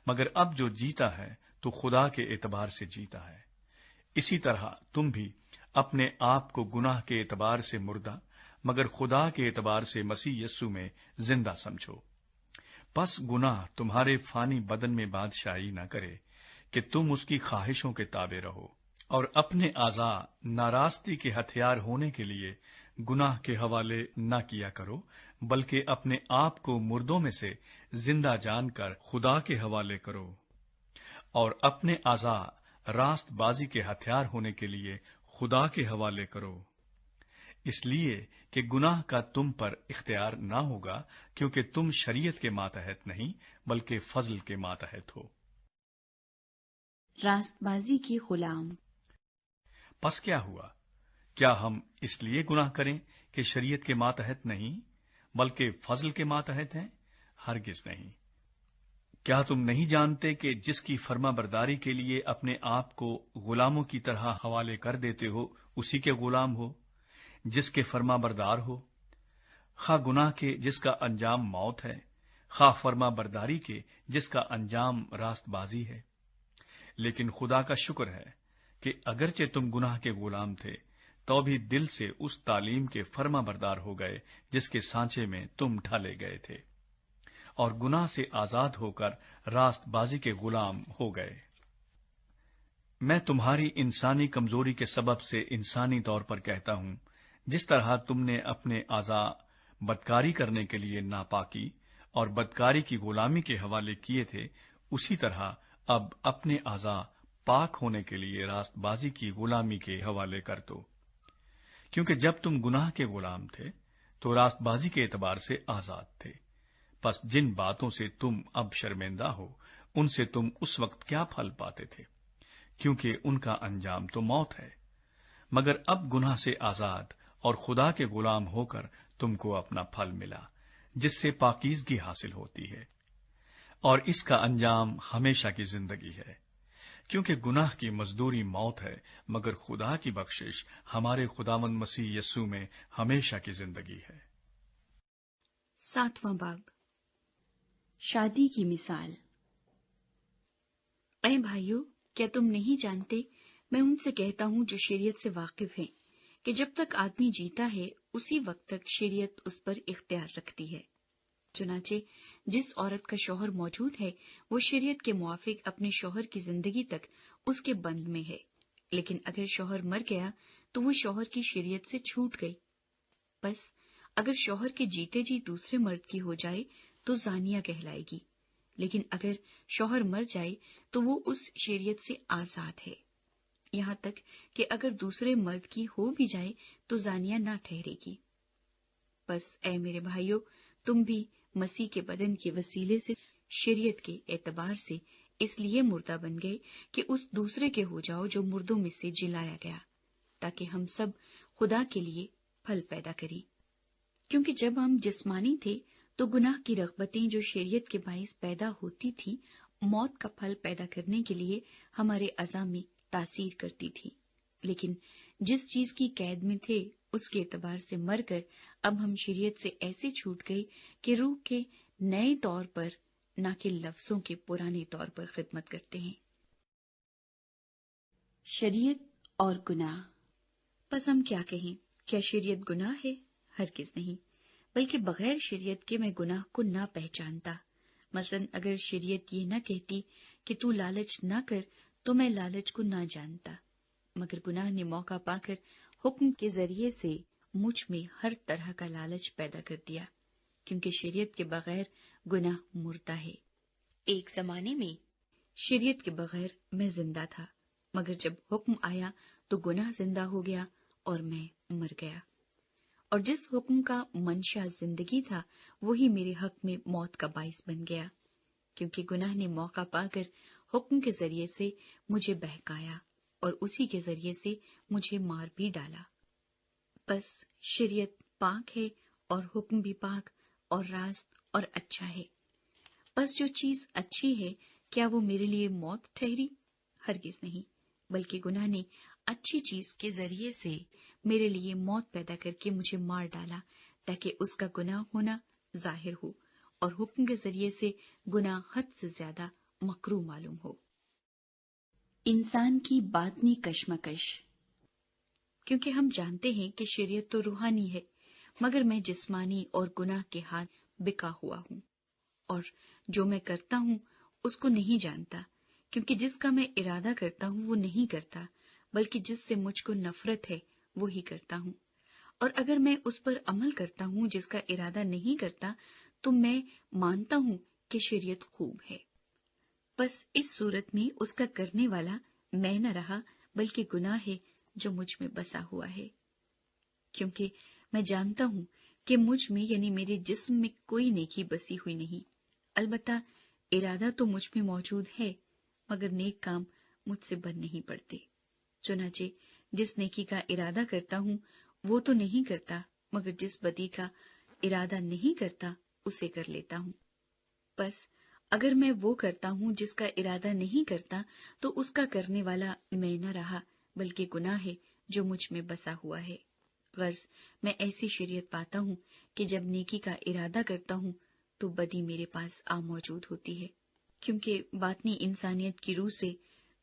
[SPEAKER 2] مگر اب جو جیتا ہے تو خدا کے اعتبار سے جیتا ہے۔ اسی طرح تم بھی اپنے آپ کو گناہ کے اعتبار سے مردہ مگر خدا کے اعتبار سے مسیح یسو میں زندہ سمجھو۔ پس گناہ تمہارے فانی بدن میں بادشاہی نہ کرے کہ تم اس کی خواہشوں کے تابع رہو، اور اپنے اعضاء ناراستی کے ہتھیار ہونے کے لیے گناہ کے حوالے نہ کیا کرو، بلکہ اپنے آپ کو مردوں میں سے زندہ جان کر خدا کے حوالے کرو، اور اپنے اعضاء راست بازی کے ہتھیار ہونے کے لیے خدا کے حوالے کرو، اس لیے کہ گناہ کا تم پر اختیار نہ ہوگا، کیونکہ تم شریعت کے ماتحت نہیں بلکہ فضل کے ماتحت ہو۔
[SPEAKER 1] راست بازی کی غلام۔
[SPEAKER 2] پس کیا ہوا؟ کیا ہم اس لیے گناہ کریں کہ شریعت کے ماتحت نہیں بلکہ فضل کے ماتحت ہیں؟ ہرگز نہیں۔ کیا تم نہیں جانتے کہ جس کی فرما برداری کے لیے اپنے آپ کو غلاموں کی طرح حوالے کر دیتے ہو اسی کے غلام ہو؟ جس کے فرما بردار ہو، خواہ گناہ کے جس کا انجام موت ہے، خواہ فرما برداری کے جس کا انجام راست بازی ہے۔ لیکن خدا کا شکر ہے کہ اگرچہ تم گناہ کے غلام تھے تو بھی دل سے اس تعلیم کے فرما بردار ہو گئے جس کے سانچے میں تم ڈھالے گئے تھے، اور گناہ سے آزاد ہو کر راست بازی کے غلام ہو گئے۔ میں تمہاری انسانی کمزوری کے سبب سے انسانی طور پر کہتا ہوں، جس طرح تم نے اپنے اعضاء بدکاری کرنے کے لیے ناپاکی اور بدکاری کی غلامی کے حوالے کیے تھے، اسی طرح اب اپنے اعضاء پاک ہونے کے لیے راست بازی کی غلامی کے حوالے کر دو، کیونکہ جب تم گناہ کے غلام تھے تو راست بازی کے اعتبار سے آزاد تھے۔ پس جن باتوں سے تم اب شرمندہ ہو ان سے تم اس وقت کیا پھل پاتے تھے، کیونکہ ان کا انجام تو موت ہے، مگر اب گناہ سے آزاد اور خدا کے غلام ہو کر تم کو اپنا پھل ملا جس سے پاکیزگی حاصل ہوتی ہے، اور اس کا انجام ہمیشہ کی زندگی ہے، کیونکہ گناہ کی مزدوری موت ہے، مگر خدا کی بخشش ہمارے خداوند مسیح یسوع میں ہمیشہ کی زندگی ہے۔
[SPEAKER 1] 7واں باب، شادی کی مثال۔ اے بھائیو، کیا تم نہیں جانتے، میں ان سے کہتا ہوں جو شریعت سے واقف ہیں، کہ جب تک آدمی جیتا ہے اسی وقت تک شریعت اس پر اختیار رکھتی ہے۔ چنانچہ جس عورت کا شوہر موجود ہے وہ شریعت کے موافق اپنے شوہر کی زندگی تک اس کے بند میں ہے، لیکن اگر شوہر مر گیا تو وہ شوہر کی شریعت سے چھوٹ گئی۔ بس اگر شوہر کے جیتے جی دوسرے مرد کی ہو جائے تو زانیہ کہلائے گی، لیکن اگر شوہر مر جائے تو وہ اس شریعت سے آزاد ہے، یہاں تک کہ اگر دوسرے مرد کی ہو بھی جائے تو زانیہ نہ ٹھہرے گی۔ بس اے میرے بھائیو، تم بھی مسیح کے بدن کے وسیلے سے شریعت کے اعتبار سے اس لیے مردہ بن گئے کہ اس دوسرے کے ہو جاؤ جو مردوں میں سے جلایا گیا، تاکہ ہم سب خدا کے لیے پھل پیدا کریں۔ کیونکہ جب ہم جسمانی تھے تو گناہ کی رغبتیں جو شریعت کے باعث پیدا ہوتی تھی موت کا پھل پیدا کرنے کے لیے ہمارے اعضاء میں تاثیر کرتی تھی، لیکن جس چیز کی قید میں تھے اس کے اعتبار سے مر کر اب ہم شریعت سے ایسے چھوٹ گئے کہ روح کے نئے طور پر نہ کہ لفظوں کے پرانے طور پر خدمت کرتے ہیں۔ شریعت اور گناہ۔ پس ہم کیا کہیں؟ کیا شریعت گناہ ہے؟ ہرگز نہیں، بلکہ بغیر شریعت کے میں گناہ کو نہ پہچانتا۔ مثلا اگر شریعت یہ نہ کہتی کہ تو لالچ نہ کر تو میں لالچ کو نہ جانتا، مگر گناہ نے موقع پا کر حکم کے ذریعے سے مجھ میں ہر طرح کا لالچ پیدا کر دیا، کیونکہ شریعت کے بغیر گناہ مردہ ہے۔ ایک زمانے میں شریعت کے بغیر میں زندہ تھا، مگر جب حکم آیا تو گناہ زندہ ہو گیا اور میں مر گیا، اور جس حکم کا منشا زندگی تھا وہی میرے حق میں موت کا باعث بن گیا، کیونکہ گناہ نے موقع پا کر حکم کے ذریعے سے مجھے بہکایا اور اسی کے ذریعے سے مجھے مار بھی ڈالا۔ بس شریعت پاک ہے اور حکم بھی پاک، اور راست اور اچھا ہے۔ بس جو چیز اچھی ہے کیا وہ میرے لیے موت ٹھہری؟ ہرگز نہیں، بلکہ گناہ نے اچھی چیز کے ذریعے سے میرے لیے موت پیدا کر کے مجھے مار ڈالا، تاکہ اس کا گناہ ہونا ظاہر ہو اور حکم کے ذریعے سے گناہ حد سے زیادہ مکروہ معلوم ہو۔ انسان کی باطنی کشمکش۔ کیونکہ ہم جانتے ہیں کہ شریعت تو روحانی ہے، مگر میں جسمانی اور گناہ کے ہاتھ بکا ہوا ہوں، اور جو میں کرتا ہوں اس کو نہیں جانتا، کیونکہ جس کا میں ارادہ کرتا ہوں وہ نہیں کرتا، بلکہ جس سے مجھ کو نفرت ہے وہی کرتا ہوں۔ اور اگر میں اس پر عمل کرتا ہوں جس کا ارادہ نہیں کرتا، تو میں مانتا ہوں کہ شریعت خوب ہے۔ بس اس صورت میں اس کا کرنے والا میں نہ رہا، بلکہ گناہ ہے جو مجھ میں بسا ہوا ہے۔ کیونکہ میں جانتا ہوں کہ مجھ میں یعنی میرے جسم میں کوئی نیکی بسی ہوئی نہیں، البتہ ارادہ تو مجھ میں موجود ہے، مگر نیک کام مجھ سے بن نہیں پڑتے۔ چنانچہ جس نیکی کا ارادہ کرتا ہوں وہ تو نہیں کرتا، مگر جس بدی کا ارادہ نہیں کرتا اسے کر لیتا ہوں۔ بس اگر میں وہ کرتا ہوں جس کا ارادہ نہیں کرتا، تو اس کا کرنے والا میں نہ رہا، بلکہ گناہ ہے جو مجھ میں بسا ہوا ہے۔ غرض میں ایسی شریعت پاتا ہوں کہ جب نیکی کا ارادہ کرتا ہوں تو بدی میرے پاس آ موجود ہوتی ہے۔ کیونکہ باطنی انسانیت کی روح سے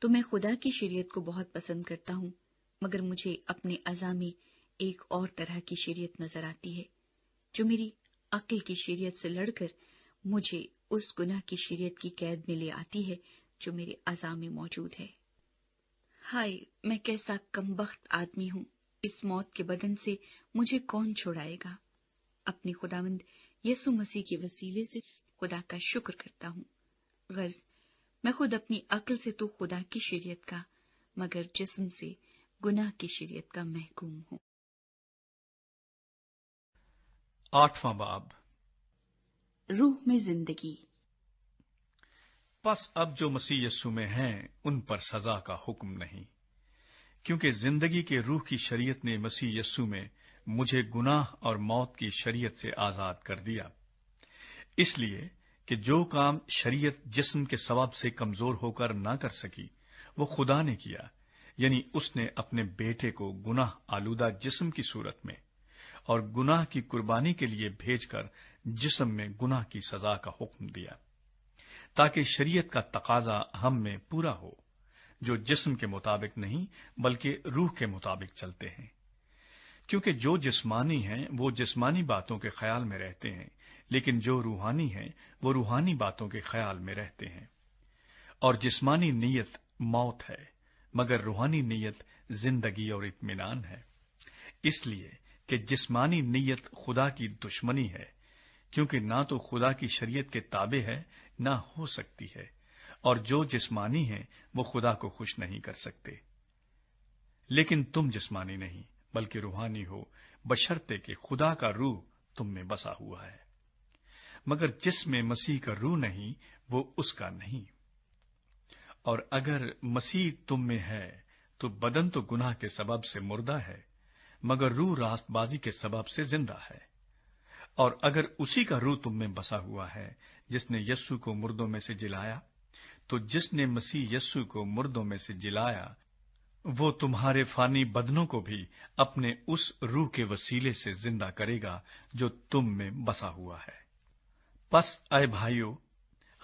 [SPEAKER 1] تو میں خدا کی شریعت کو بہت پسند کرتا ہوں، مگر مجھے اپنے اعضاء میں ایک اور طرح کی شریعت نظر آتی ہے، جو میری عقل کی شریعت سے لڑ کر مجھے اس گناہ کی شریعت کی قید میں لے آتی ہے جو میرے اعضاء میں موجود ہے۔ ہائے، میں کیسا کمبخت آدمی ہوں! اس موت کے بدن سے مجھے کون چھڑائے گا؟ اپنے خداوند یسوع مسیح کے وسیلے سے خدا کا شکر کرتا ہوں۔ غرض میں خود اپنی عقل سے تو خدا کی شریعت کا، مگر جسم سے گناہ کی شریعت کا محکوم ہوں۔
[SPEAKER 2] 8واں باب۔
[SPEAKER 1] روح میں زندگی۔
[SPEAKER 2] پس اب جو مسیح یسوع میں ہیں ان پر سزا کا حکم نہیں، کیونکہ زندگی کے روح کی شریعت نے مسیح یسوع میں مجھے گناہ اور موت کی شریعت سے آزاد کر دیا۔ اس لیے کہ جو کام شریعت جسم کے ثواب سے کمزور ہو کر نہ کر سکی، وہ خدا نے کیا، یعنی اس نے اپنے بیٹے کو گناہ آلودہ جسم کی صورت میں اور گناہ کی قربانی کے لیے بھیج کر جسم میں گناہ کی سزا کا حکم دیا، تاکہ شریعت کا تقاضا ہم میں پورا ہو، جو جسم کے مطابق نہیں بلکہ روح کے مطابق چلتے ہیں۔ کیونکہ جو جسمانی ہیں وہ جسمانی باتوں کے خیال میں رہتے ہیں، لیکن جو روحانی ہیں وہ روحانی باتوں کے خیال میں رہتے ہیں۔ اور جسمانی نیت موت ہے، مگر روحانی نیت زندگی اور اطمینان ہے۔ اس لیے کہ جسمانی نیت خدا کی دشمنی ہے، کیونکہ نہ تو خدا کی شریعت کے تابع ہے نہ ہو سکتی ہے، اور جو جسمانی ہیں وہ خدا کو خوش نہیں کر سکتے۔ لیکن تم جسمانی نہیں بلکہ روحانی ہو، بشرطے کہ خدا کا روح تم میں بسا ہوا ہے۔ مگر جس میں مسیح کا روح نہیں وہ اس کا نہیں۔ اور اگر مسیح تم میں ہے تو بدن تو گناہ کے سبب سے مردہ ہے، مگر روح راست بازی کے سبب سے زندہ ہے۔ اور اگر اسی کا روح تم میں بسا ہوا ہے جس نے یسوع کو مردوں میں سے جلایا، تو جس نے مسیح یسوع کو مردوں میں سے جلایا وہ تمہارے فانی بدنوں کو بھی اپنے اس روح کے وسیلے سے زندہ کرے گا جو تم میں بسا ہوا ہے۔ پس اے بھائیو،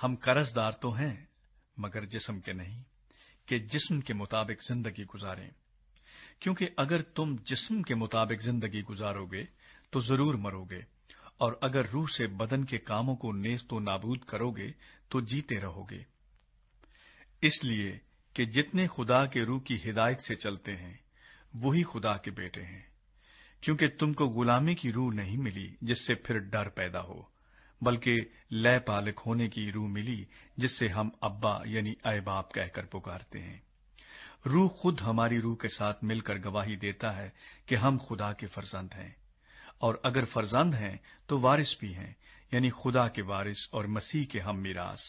[SPEAKER 2] ہم قرضدار تو ہیں مگر جسم کے نہیں، کہ جسم کے مطابق زندگی گزاریں۔ کیونکہ اگر تم جسم کے مطابق زندگی گزارو گے تو ضرور مرو گے، اور اگر روح سے بدن کے کاموں کو نیست و نابود کرو گے تو جیتے رہو گے۔ اس لیے کہ جتنے خدا کے روح کی ہدایت سے چلتے ہیں وہی خدا کے بیٹے ہیں۔ کیونکہ تم کو غلامی کی روح نہیں ملی جس سے پھر ڈر پیدا ہو، بلکہ لے پالک ہونے کی روح ملی جس سے ہم ابا یعنی اے باپ کہہ کر پکارتے ہیں۔ روح خود ہماری روح کے ساتھ مل کر گواہی دیتا ہے کہ ہم خدا کے فرزند ہیں، اور اگر فرزند ہیں تو وارث بھی ہیں، یعنی خدا کے وارث اور مسیح کے ہم میراث،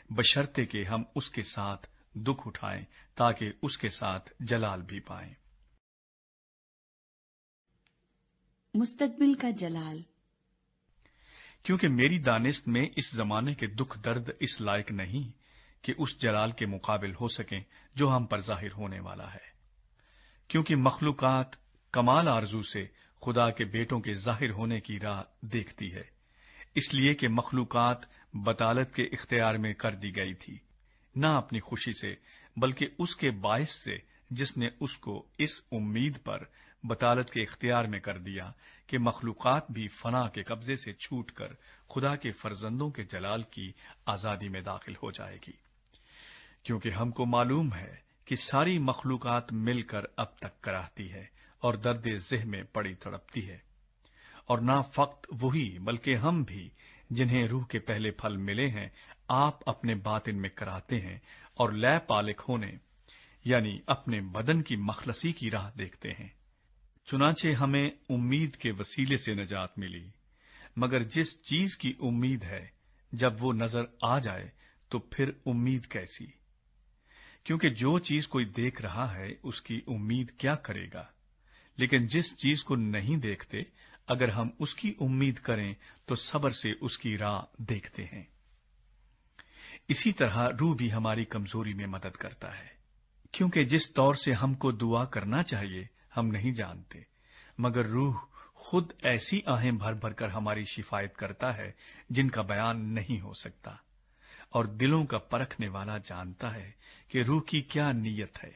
[SPEAKER 2] بشرطے کہ ہم اس کے ساتھ دکھ اٹھائیں تاکہ اس کے ساتھ جلال بھی پائیں۔
[SPEAKER 1] مستقبل کا جلال۔
[SPEAKER 2] کیونکہ میری دانست میں اس زمانے کے دکھ درد اس لائق نہیں کہ اس جلال کے مقابل ہو سکیں جو ہم پر ظاہر ہونے والا ہے، کیونکہ مخلوقات کمال آرزو سے خدا کے بیٹوں کے ظاہر ہونے کی راہ دیکھتی ہے، اس لیے کہ مخلوقات بطالت کے اختیار میں کر دی گئی تھی، نہ اپنی خوشی سے بلکہ اس کے باعث سے جس نے اس کو اس امید پر بطالت کے اختیار میں کر دیا کہ مخلوقات بھی فنا کے قبضے سے چھوٹ کر خدا کے فرزندوں کے جلال کی آزادی میں داخل ہو جائے گی، کیونکہ ہم کو معلوم ہے کہ ساری مخلوقات مل کر اب تک کراہتی ہے اور درد ذہ میں پڑی تڑپتی ہے، اور نہ فقط وہی بلکہ ہم بھی جنہیں روح کے پہلے پھل ملے ہیں آپ اپنے باطن میں کراتے ہیں اور لے پالک ہونے یعنی اپنے بدن کی مخلصی کی راہ دیکھتے ہیں۔ چنانچہ ہمیں امید کے وسیلے سے نجات ملی، مگر جس چیز کی امید ہے جب وہ نظر آ جائے تو پھر امید کیسی؟ کیونکہ جو چیز کوئی دیکھ رہا ہے اس کی امید کیا کرے گا؟ لیکن جس چیز کو نہیں دیکھتے اگر ہم اس کی امید کریں تو صبر سے اس کی راہ دیکھتے ہیں۔ اسی طرح روح بھی ہماری کمزوری میں مدد کرتا ہے، کیونکہ جس طور سے ہم کو دعا کرنا چاہیے ہم نہیں جانتے، مگر روح خود ایسی آہیں بھر بھر کر ہماری شفایت کرتا ہے جن کا بیان نہیں ہو سکتا، اور دلوں کا پرکھنے والا جانتا ہے کہ روح کی کیا نیت ہے،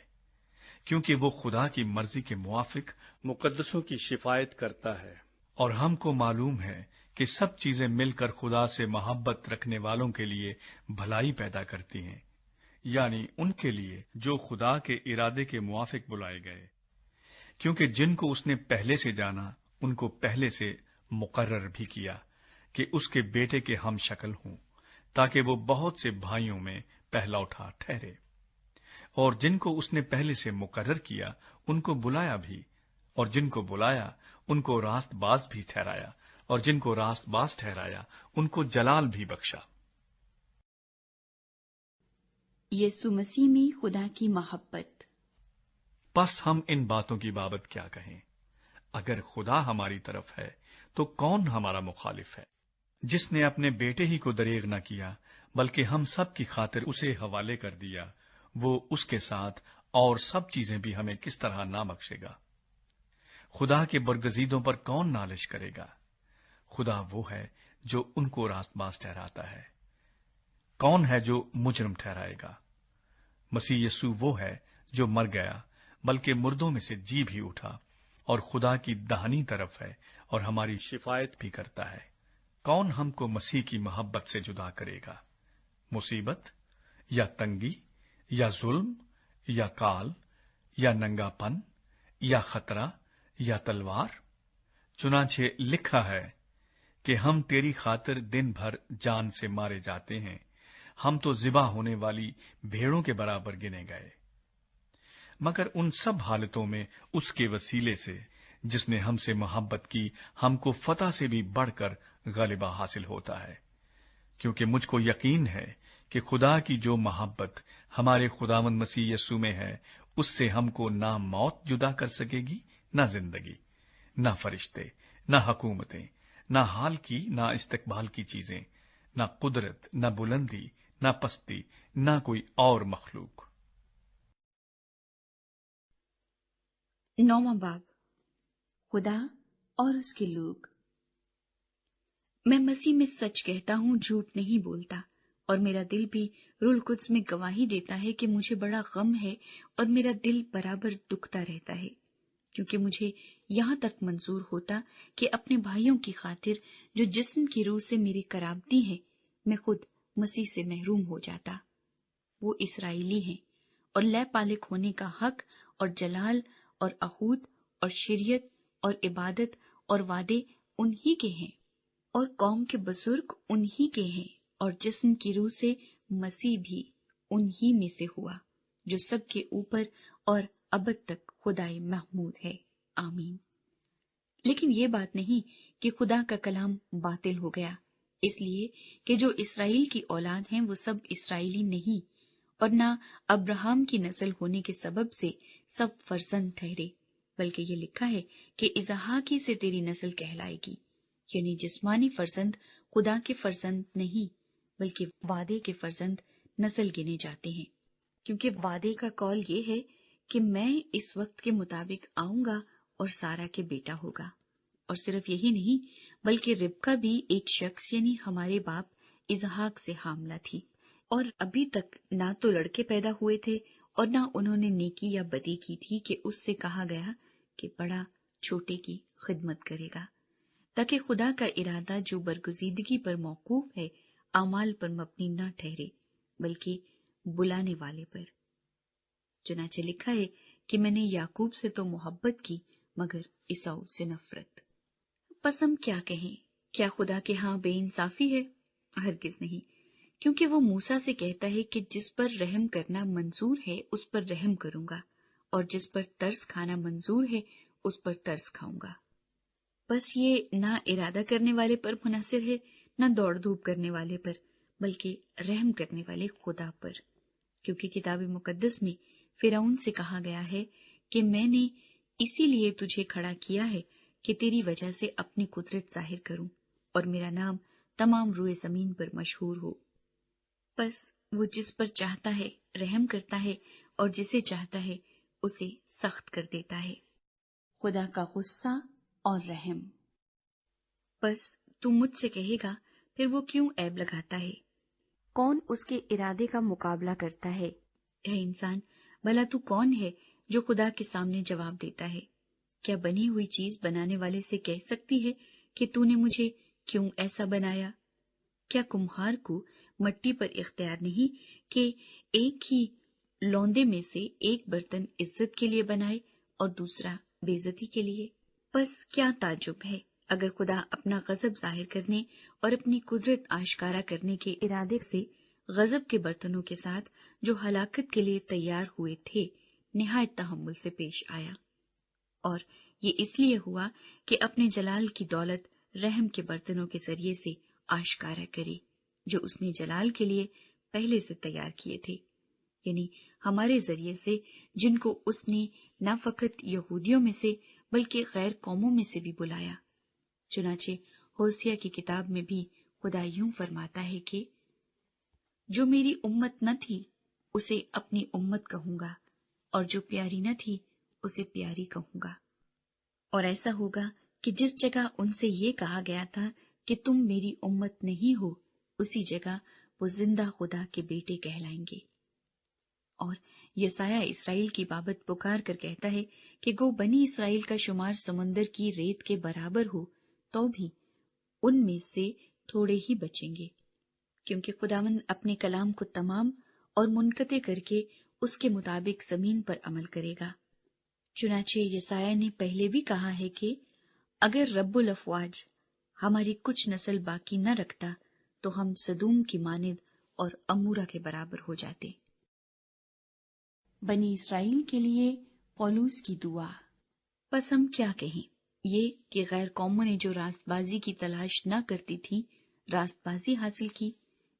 [SPEAKER 2] کیونکہ وہ خدا کی مرضی کے موافق مقدسوں کی شفایت کرتا ہے۔ اور ہم کو معلوم ہے کہ سب چیزیں مل کر خدا سے محبت رکھنے والوں کے لیے بھلائی پیدا کرتی ہیں، یعنی ان کے لیے جو خدا کے ارادے کے موافق بلائے گئے، کیونکہ جن کو اس نے پہلے سے جانا ان کو پہلے سے مقرر بھی کیا کہ اس کے بیٹے کے ہم شکل ہوں، تاکہ وہ بہت سے بھائیوں میں پہلا اٹھا ٹھہرے۔ اور جن کو اس نے پہلے سے مقرر کیا ان کو بلایا بھی، اور جن کو بلایا ان کو راست باز بھی ٹھہرایا، اور جن کو راست باز ٹھہرایا ان کو جلال بھی بخشا۔
[SPEAKER 1] یسوع مسیح میں خدا کی محبت۔
[SPEAKER 2] پس ہم ان باتوں کی بابت کیا کہیں؟ اگر خدا ہماری طرف ہے تو کون ہمارا مخالف ہے؟ جس نے اپنے بیٹے ہی کو دریغ نہ کیا بلکہ ہم سب کی خاطر اسے حوالے کر دیا، وہ اس کے ساتھ اور سب چیزیں بھی ہمیں کس طرح نہ بخشے گا؟ خدا کے برگزیدوں پر کون نالش کرے گا؟ خدا وہ ہے جو ان کو راست باز ٹھہراتا ہے۔ کون ہے جو مجرم ٹھہرائے گا؟ مسیح یسوع وہ ہے جو مر گیا بلکہ مردوں میں سے جی بھی اٹھا اور خدا کی داہنی طرف ہے اور ہماری شفایت بھی کرتا ہے۔ کون ہم کو مسیح کی محبت سے جدا کرے گا؟ مصیبت یا تنگی یا ظلم یا کال یا ننگا پن یا خطرہ یا تلوار؟ چنانچہ لکھا ہے کہ ہم تیری خاطر دن بھر جان سے مارے جاتے ہیں، ہم تو ذبح ہونے والی بھیڑوں کے برابر گنے گئے۔ مگر ان سب حالتوں میں اس کے وسیلے سے جس نے ہم سے محبت کی ہم کو فتح سے بھی بڑھ کر غلبہ حاصل ہوتا ہے، کیونکہ مجھ کو یقین ہے کہ خدا کی جو محبت ہمارے خداوند مسیح یسوع میں ہے اس سے ہم کو نہ موت جدا کر سکے گی، نہ زندگی، نہ فرشتے، نہ حکومتیں، نہ حال کی نہ استقبال کی چیزیں، نہ قدرت، نہ بلندی، نہ پستی، نہ کوئی اور مخلوق۔
[SPEAKER 1] 9واں باب، خدا اور اس کے لوگ۔ میں مسیح میں سچ کہتا ہوں، جھوٹ نہیں بولتا، اور میرا دل بھی روح القدس میں گواہی دیتا ہے کہ مجھے بڑا غم ہے اور میرا دل برابر دکھتا رہتا ہے، کیونکہ مجھے یہاں تک منظور ہوتا کہ اپنے بھائیوں کی خاطر جو جسم کی روح سے میری قرابتی ہیں میں خود مسیح سے محروم ہو جاتا۔ وہ اسرائیلی ہیں اور لے پالک ہونے کا حق اور جلال اور عہود اور شریعت اور عبادت اور وعدے انہی کے ہیں، اور قوم کے بزرگ انہی کے ہیں، اور جسم کی روح سے مسیح بھی انہی میں سے ہوا، جو سب کے اوپر اور ابد تک خدائے محمود ہے، آمین۔ لیکن یہ بات نہیں کہ خدا کا کلام باطل ہو گیا، اس لیے کہ جو اسرائیل کی اولاد ہیں وہ سب اسرائیلی نہیں، اور نہ ابراہم کی نسل ہونے کے سبب سے سب فرزند ٹھہرے، بلکہ یہ لکھا ہے کہ اسحاق ہی سے تیری نسل کہلائے گی، یعنی جسمانی فرزند خدا کے فرزند نہیں بلکہ وعدے کے فرزند نسل گنے جاتے ہیں، کیونکہ وعدے کا قول یہ ہے کہ میں اس وقت کے مطابق آؤں گا اور سارا کے بیٹا ہوگا۔ اور صرف یہی نہیں بلکہ ربکا بھی ایک شخص یعنی ہمارے باپ اسحاق سے حاملہ تھی، اور ابھی تک نہ تو لڑکے پیدا ہوئے تھے اور نہ انہوں نے نیکی یا بدی کی تھی کہ اس سے کہا گیا کہ بڑا چھوٹے کی خدمت کرے گا، تاکہ خدا کا ارادہ جو برگزیدگی پر موقوف ہے اعمال پر مبنی نہ ٹھہرے بلکہ بلانے والے پر۔ چنانچہ لکھا ہے کہ میں نے یعقوب سے تو محبت کی مگر عیساؤ سے نفرت۔ پس ہم کیا کہیں؟ کیا خدا کے ہاں بے انصافی ہے؟ ہرگز نہیں، کیونکہ وہ موسیٰ سے کہتا ہے کہ جس پر رحم کرنا منظور ہے اس پر رحم کروں گا، اور جس پر ترس کھانا منظور ہے اس پر ترس کھاؤں گا۔ بس یہ نہ ارادہ کرنے والے پر منحصر ہے نہ دوڑ دھوپ کرنے والے پر، بلکہ رحم کرنے والے خدا پر، کیونکہ کتاب مقدس میں فرعون سے کہا گیا ہے کہ میں نے اسی لیے تجھے کھڑا کیا ہے کہ تیری وجہ سے اپنی قدرت ظاہر کروں اور میرا نام تمام روئے زمین پر مشہور ہو۔ بس وہ جس پر چاہتا ہے رحم کرتا ہے اور جسے چاہتا ہے اسے سخت کر دیتا ہے۔ خدا کا غصہ اور رحم۔ بس تو مجھ سے کہے گا پھر وہ کیوں عیب لگاتا ہے؟ کون اس کے ارادے کا مقابلہ کرتا ہے؟ اے انسان، بھلا تو کون ہے جو خدا کے سامنے جواب دیتا ہے؟ کیا بنی ہوئی چیز بنانے والے سے کہہ سکتی ہے کہ تو نے مجھے کیوں ایسا بنایا؟ کیا کمہار کو مٹی پر اختیار نہیں کہ ایک ہی لوندے میں سے ایک برتن عزت کے لیے بنائے اور دوسرا بے عزتی کے لیے؟ بس کیا تعجب ہے اگر خدا اپنا غضب ظاہر کرنے اور اپنی قدرت آشکارا کرنے کے ارادے سے غضب کے برتنوں کے ساتھ جو ہلاکت کے لیے تیار ہوئے تھے نہایت تحمل سے پیش آیا، اور یہ اس لیے ہوا کہ اپنے جلال کی دولت رحم کے برتنوں کے ذریعے سے آشکارا کرے جو اس نے جلال کے لیے پہلے سے تیار کیے تھے، یعنی ہمارے ذریعے سے جن کو اس نے نہ فقط یہودیوں میں سے بلکہ غیر قوموں میں سے بھی بلایا۔ چنانچہ ہوسیہ کی کتاب میں بھی خدا یوں فرماتا ہے کہ جو میری امت نہ تھی اسے اپنی امت کہوں گا، اور جو پیاری نہ تھی اسے پیاری کہوں گا۔ اور ایسا ہوگا کہ جس جگہ ان سے یہ کہا گیا تھا کہ تم میری امت نہیں ہو، اسی جگہ وہ زندہ خدا کے بیٹے کہلائیں گے۔ اور یسایہ اسرائیل کی بابت پکار کر کہتا ہے کہ گو بنی اسرائیل کا شمار سمندر کی ریت کے برابر ہو تو بھی ان میں سے تھوڑے ہی بچیں گے، کیونکہ خداوند اپنے کلام کو تمام اور منقطع کر کے اس کے مطابق زمین پر عمل کرے گا۔ چنانچہ یسایہ نے پہلے بھی کہا ہے کہ اگر رب الافواج ہماری کچھ نسل باقی نہ رکھتا تو ہم سدوم کی مانند اور امورا کے برابر ہو جاتے۔ بنی اسرائیل کے لیے پولوس کی دعا۔ پس ہم کیا کہیں؟ یہ کہ غیر قوموں نے جو راست بازی کی تلاش نہ کرتی تھی راست بازی حاصل کی،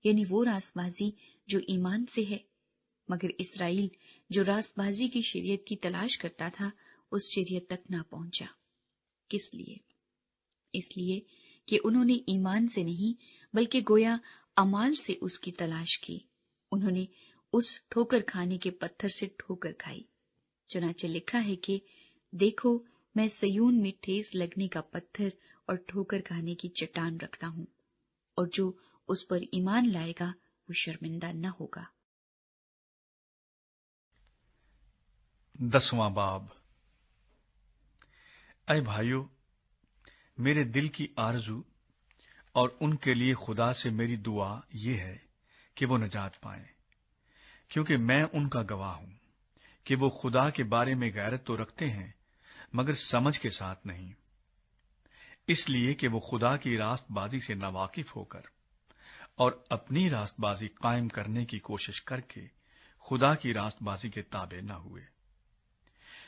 [SPEAKER 1] یعنی وہ راست بازی جو ایمان سے ہے، مگر اسرائیل جو راست بازی کی شریعت کی تلاش کرتا تھا اس شریعت تک نہ پہنچا۔ کس لیے؟ اس لیے کہ انہوں نے ایمان سے نہیں بلکہ گویا اعمال سے اس کی تلاش کی۔ انہوں نے اس ٹھوکر کھانے کے پتھر سے ٹھوکر کھائی۔ چنانچہ لکھا ہے کہ دیکھو میں سیون میں ٹھیس لگنے کا پتھر اور ٹھوکر کھانے کی چٹان رکھتا ہوں، اور جو اس پر ایمان لائے گا وہ شرمندہ نہ ہوگا۔
[SPEAKER 2] 10واں باب۔ اے بھائیو، میرے دل کی آرزو اور ان کے لیے خدا سے میری دعا یہ ہے کہ وہ نجات پائیں، کیونکہ میں ان کا گواہ ہوں کہ وہ خدا کے بارے میں غیرت تو رکھتے ہیں مگر سمجھ کے ساتھ نہیں، اس لیے کہ وہ خدا کی راست بازی سے ناواقف ہو کر اور اپنی راست بازی قائم کرنے کی کوشش کر کے خدا کی راست بازی کے تابع نہ ہوئے،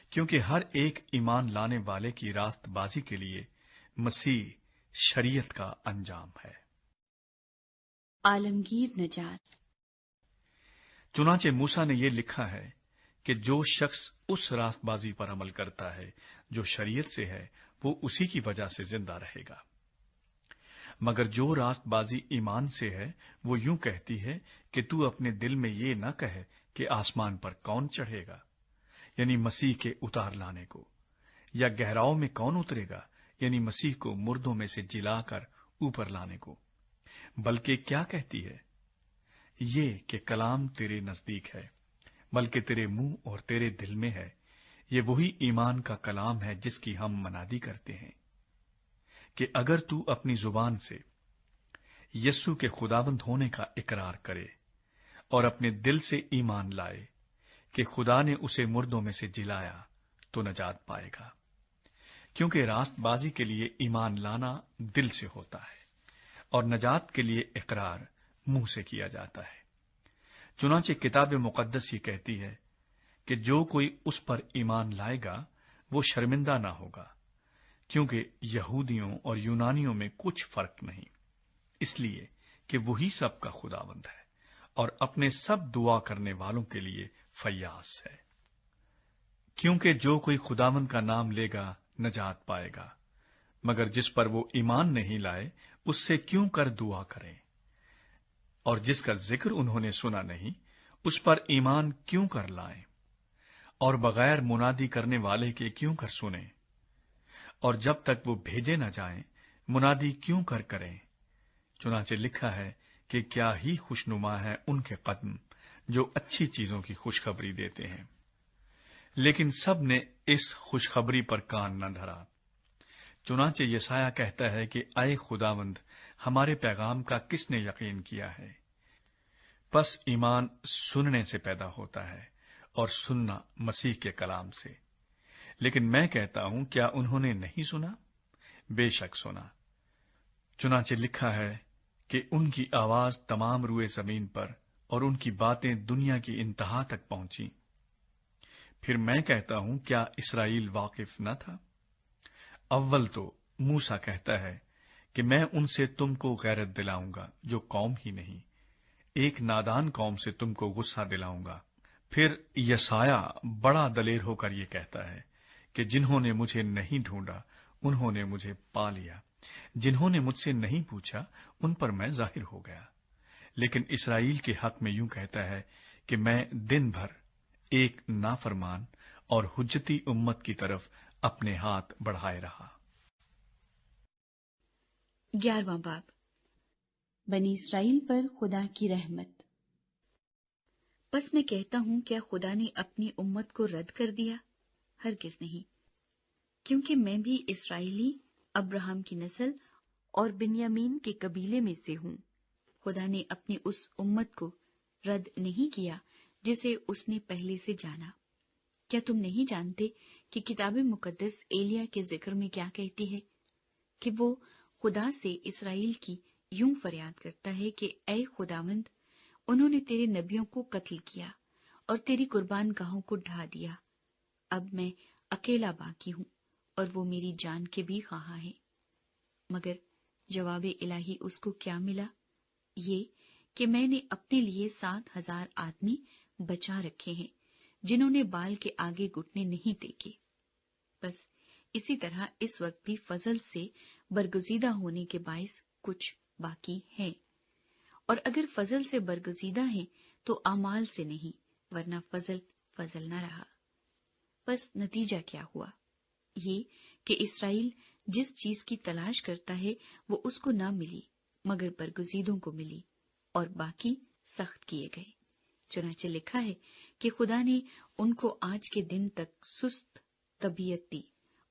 [SPEAKER 2] کیونکہ ہر ایک ایمان لانے والے کی راست بازی کے لیے مسیح شریعت کا انجام ہے۔
[SPEAKER 1] عالمگیر نجات۔
[SPEAKER 2] چنانچہ موسیٰ نے یہ لکھا ہے کہ جو شخص اس راست بازی پر عمل کرتا ہے جو شریعت سے ہے وہ اسی کی وجہ سے زندہ رہے گا۔ مگر جو راست بازی ایمان سے ہے وہ یوں کہتی ہے کہ تو اپنے دل میں یہ نہ کہے کہ آسمان پر کون چڑھے گا، یعنی مسیح کے اتار لانے کو، یا گہراؤں میں کون اترے گا، یعنی مسیح کو مردوں میں سے جلا کر اوپر لانے کو، بلکہ کیا کہتی ہے؟ یہ کہ کلام تیرے نزدیک ہے، بلکہ تیرے منہ اور تیرے دل میں ہے۔ یہ وہی ایمان کا کلام ہے جس کی ہم منادی کرتے ہیں کہ اگر تو اپنی زبان سے یسوع کے خداوند ہونے کا اقرار کرے اور اپنے دل سے ایمان لائے کہ خدا نے اسے مردوں میں سے جلایا تو نجات پائے گا، کیونکہ راست بازی کے لیے ایمان لانا دل سے ہوتا ہے اور نجات کے لیے اقرار منہ سے کیا جاتا ہے۔ چنانچہ کتاب مقدس یہ کہتی ہے کہ جو کوئی اس پر ایمان لائے گا وہ شرمندہ نہ ہوگا، کیونکہ یہودیوں اور یونانیوں میں کچھ فرق نہیں، اس لیے کہ وہی سب کا خداوند ہے اور اپنے سب دعا کرنے والوں کے لیے فیاض ہے۔ کیونکہ جو کوئی خداوند کا نام لے گا نجات پائے گا، مگر جس پر وہ ایمان نہیں لائے اس سے کیوں کر دعا کریں؟ اور جس کا ذکر انہوں نے سنا نہیں اس پر ایمان کیوں کر لائیں؟ اور بغیر منادی کرنے والے کے کیوں کر سنیں؟ اور جب تک وہ بھیجے نہ جائیں منادی کیوں کر کریں؟ چنانچہ لکھا ہے کہ کیا ہی خوشنما ہے ان کے قدم جو اچھی چیزوں کی خوشخبری دیتے ہیں۔ لیکن سب نے اس خوشخبری پر کان نہ دھرا۔ چنانچہ یسایہ کہتا ہے کہ اے خداوند، ہمارے پیغام کا کس نے یقین کیا ہے؟ پس ایمان سننے سے پیدا ہوتا ہے اور سننا مسیح کے کلام سے۔ لیکن میں کہتا ہوں، کیا انہوں نے نہیں سنا؟ بے شک سنا۔ چنانچہ لکھا ہے کہ ان کی آواز تمام روئے زمین پر اور ان کی باتیں دنیا کی انتہا تک پہنچی۔ پھر میں کہتا ہوں، کیا اسرائیل واقف نہ تھا؟ اول تو موسیٰ کہتا ہے کہ میں ان سے تم کو غیرت دلاؤں گا جو قوم ہی نہیں، ایک نادان قوم سے تم کو غصہ دلاؤں گا۔ پھر یسایہ بڑا دلیر ہو کر یہ کہتا ہے کہ جنہوں نے مجھے نہیں ڈھونڈا انہوں نے مجھے پا لیا، جنہوں نے مجھ سے نہیں پوچھا ان پر میں ظاہر ہو گیا۔ لیکن اسرائیل کے حق میں یوں کہتا ہے کہ میں دن بھر ایک نافرمان اور حجتی امت کی طرف اپنے ہاتھ بڑھائے رہا۔
[SPEAKER 1] 11واں باب، بنی اسرائیل پر خدا کی رحمت۔ پس میں کہتا ہوں، کیا خدا نے اپنی امت کو رد کر دیا؟ ہرگز نہیں، کیونکہ میں بھی اسرائیلی ابراہیم کی نسل اور بنیامین کے قبیلے میں سے ہوں۔ خدا نے اپنی اس امت کو رد نہیں کیا جسے اس نے پہلے سے جانا۔ کیا تم نہیں جانتے کہ کتاب مقدس ایلیا کے ذکر میں کیا کہتی ہے؟ کہ وہ خدا سے اسرائیل کی یوں فریاد کرتا ہے کہ اے خداوند، انہوں نے تیرے نبیوں کو قتل کیا اور تیری قربان گاہوں کو ڈھا دیا۔ اب میں اکیلا باقی ہوں اور وہ میری جان کے بھی خواہاں ہے۔ مگر جواب الہی اس کو کیا ملا؟ یہ کہ میں نے اپنے لیے 7,000 آدمی بچا رکھے ہیں جنہوں نے بال کے آگے گھٹنے نہیں ٹیکے۔ بس اسی طرح اس وقت بھی فضل سے برگزیدہ ہونے کے باعث کچھ باقی ہیں، اور اگر فضل سے برگزیدہ ہیں تو اعمال سے نہیں، ورنہ فضل نہ رہا۔ بس نتیجہ کیا ہوا؟ یہ کہ اسرائیل جس چیز کی تلاش کرتا ہے وہ اس کو نہ ملی، مگر برگزیدوں کو ملی، اور باقی سخت کیے گئے۔ چنانچہ لکھا ہے کہ خدا نے ان کو آج کے دن تک سست طبیعت دی،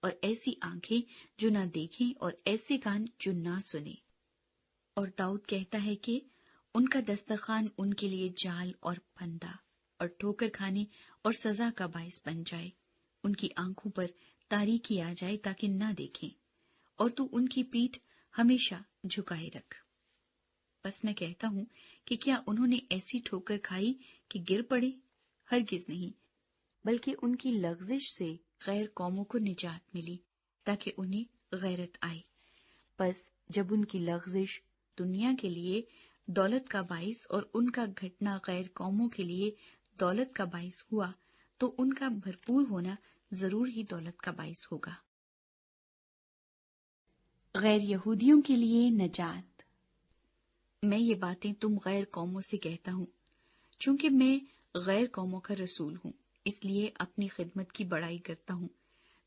[SPEAKER 1] اور ایسی آنکھیں جو نہ دیکھیں اور ایسے کان جو نہ سنیں۔ اور داؤد کہتا ہے کہ ان کا دسترخوان ان کے لیے جال اور پھندا اور ٹھوکر کھانے اور سزا کا باعث بن جائے۔ ان کی آنکھوں پر تاریکی آ جائے تاکہ نہ دیکھیں، اور تو ان کی پیٹھ ہمیشہ جھکائے رکھ۔ بس میں کہتا ہوں کہ کیا انہوں نے ایسی ٹھوکر کھائی کہ گر پڑے؟ ہرگز نہیں، بلکہ ان کی لغزش سے غیر قوموں کو نجات ملی تاکہ انہیں غیرت آئے۔ بس جب ان کی لغزش دنیا کے لیے دولت کا باعث اور ان کا گھٹنا غیر قوموں کے لیے دولت کا باعث ہوا، تو ان کا بھرپور ہونا ضرور ہی دولت کا باعث ہوگا۔ غیر یہودیوں کے لیے نجات۔ میں یہ باتیں تم غیر قوموں سے کہتا ہوں، چونکہ میں غیر قوموں کا رسول ہوں، اس لیے اپنی خدمت کی بڑائی کرتا ہوں،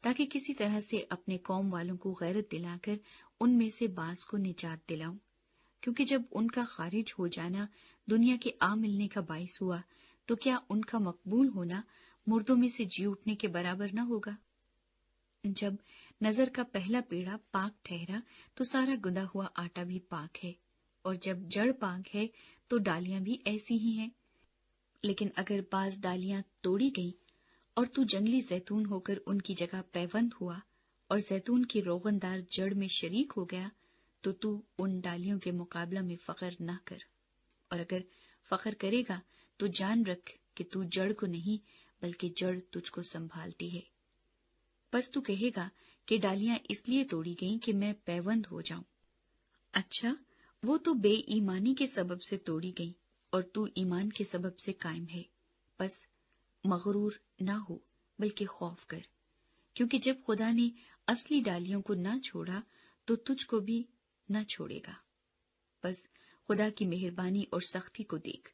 [SPEAKER 1] تاکہ کسی طرح سے اپنے قوم والوں کو غیرت دلا کر ان میں سے بعض کو نجات دلاؤں، کیونکہ جب ان کا خارج ہو جانا دنیا کے آ ملنے کا باعث ہوا تو کیا ان کا مقبول ہونا مردوں میں سے جی اٹھنے کے برابر نہ ہوگا؟ جب نظر کا پہلا پیڑا پاک ٹھہرا تو سارا گندا ہوا آٹا بھی پاک ہے، اور جب جڑ پاک ہے تو ڈالیاں بھی ایسی ہی ہیں۔ لیکن اگر بعض ڈالیاں توڑی گئیں اور تو جنگلی زیتون ہو کر ان کی جگہ پیوند ہوا اور زیتون کی روغن دار جڑ میں شریک ہو گیا تو ان ڈالیوں کے مقابلہ میں فخر نہ کر، اور اگر فخر کرے گا تو جان رکھ کہ تو جڑ کو نہیں بلکہ جڑ تجھ کو سنبھالتی ہے۔ بس تو کہے گا کہ ڈالیاں اس لیے توڑی گئیں کہ میں پیوند ہو جاؤں۔ اچھا، وہ تو بے ایمانی کے سبب سے توڑی گئیں اور تو ایمان کے سبب سے قائم ہے۔ بس مغرور نہ ہو بلکہ خوف کر، کیونکہ جب خدا نے اصلی ڈالیوں کو نہ چھوڑا تو تجھ کو بھی نہ چھوڑے گا۔ بس خدا کی مہربانی اور سختی کو دیکھ،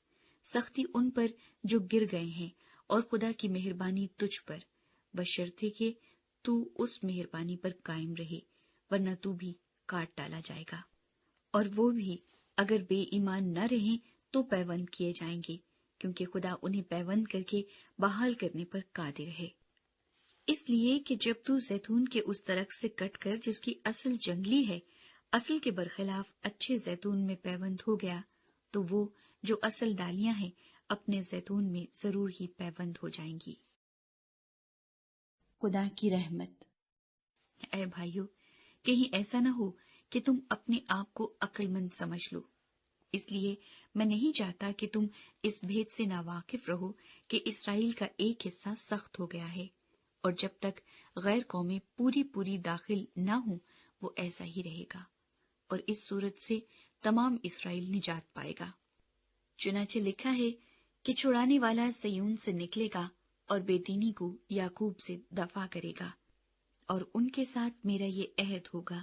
[SPEAKER 1] سختی ان پر جو گر گئے ہیں اور خدا کی مہربانی تجھ پر، بشرطے کہ تو اس مہربانی پر قائم رہے، ورنہ تو بھی کاٹ ڈالا جائے گا۔ اور وہ بھی اگر بے ایمان نہ رہیں تو پیوند کیے جائیں گے، کیونکہ خدا انہیں پیوند کر کے بحال کرنے پر قادر ہے۔ اس لیے کہ جب تو زیتون کے اس درخت سے کٹ کر جس کی اصل جنگلی ہے، اصل کے برخلاف اچھے زیتون میں پیوند ہو گیا، تو وہ جو اصل ڈالیاں ہیں اپنے زیتون میں ضرور ہی پیوند ہو جائیں گی۔ خدا کی رحمت۔ اے بھائیو، کہیں ایسا نہ ہو کہ تم اپنے آپ کو عقل مند سمجھ لو۔ اس لیے میں نہیں چاہتا کہ تم اس بھید سے ناواقف رہو کہ اسرائیل کا ایک حصہ سخت ہو گیا ہے، اور جب تک غیر قومیں پوری داخل نہ ہوں وہ ایسا ہی رہے گا، اور اس صورت سے تمام اسرائیل نجات پائے گا۔ چنانچہ لکھا ہے کہ چھڑانے والا سیون سے نکلے گا اور بے دینی کو یعقوب سے دفع کرے گا، اور ان کے ساتھ میرا یہ عہد ہوگا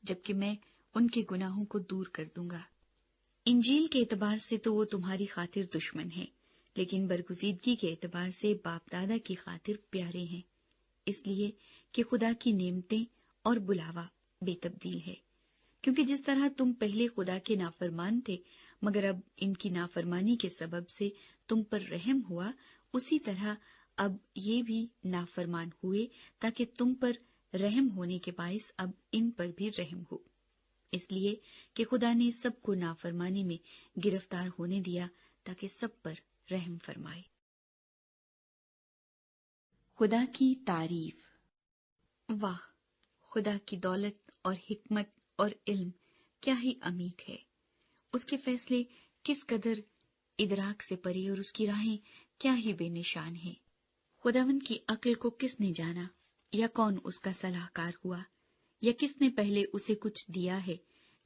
[SPEAKER 1] جبکہ میں ان کے گناہوں کو دور کر دوں گا۔ انجیل کے اعتبار سے تو وہ تمہاری خاطر دشمن ہے، لیکن برگزیدگی کے اعتبار سے باپ دادا کی خاطر پیارے ہیں، اس لیے کہ خدا کی نعمتیں اور بلاوا بے تبدیل ہے۔ کیونکہ جس طرح تم پہلے خدا کے نافرمان تھے مگر اب ان کی نافرمانی کے سبب سے تم پر رحم ہوا، اسی طرح اب یہ بھی نافرمان ہوئے تاکہ تم پر رحم ہونے کے باعث اب ان پر بھی رحم ہو، اس لیے کہ خدا نے سب کو نافرمانی میں گرفتار ہونے دیا تاکہ سب پر رحم فرمائے۔ خدا کی تعریف۔ واہ، خدا کی دولت اور حکمت اور علم کیا ہی عمیق ہے، اس کے فیصلے کس قدر ادراک سے پرے اور اس کی راہیں کیا ہی بے نشان ہیں۔ خداوند کی عقل کو کس نے جانا، یا کون اس کا صلاح کار ہوا، یا کس نے پہلے اسے کچھ دیا ہے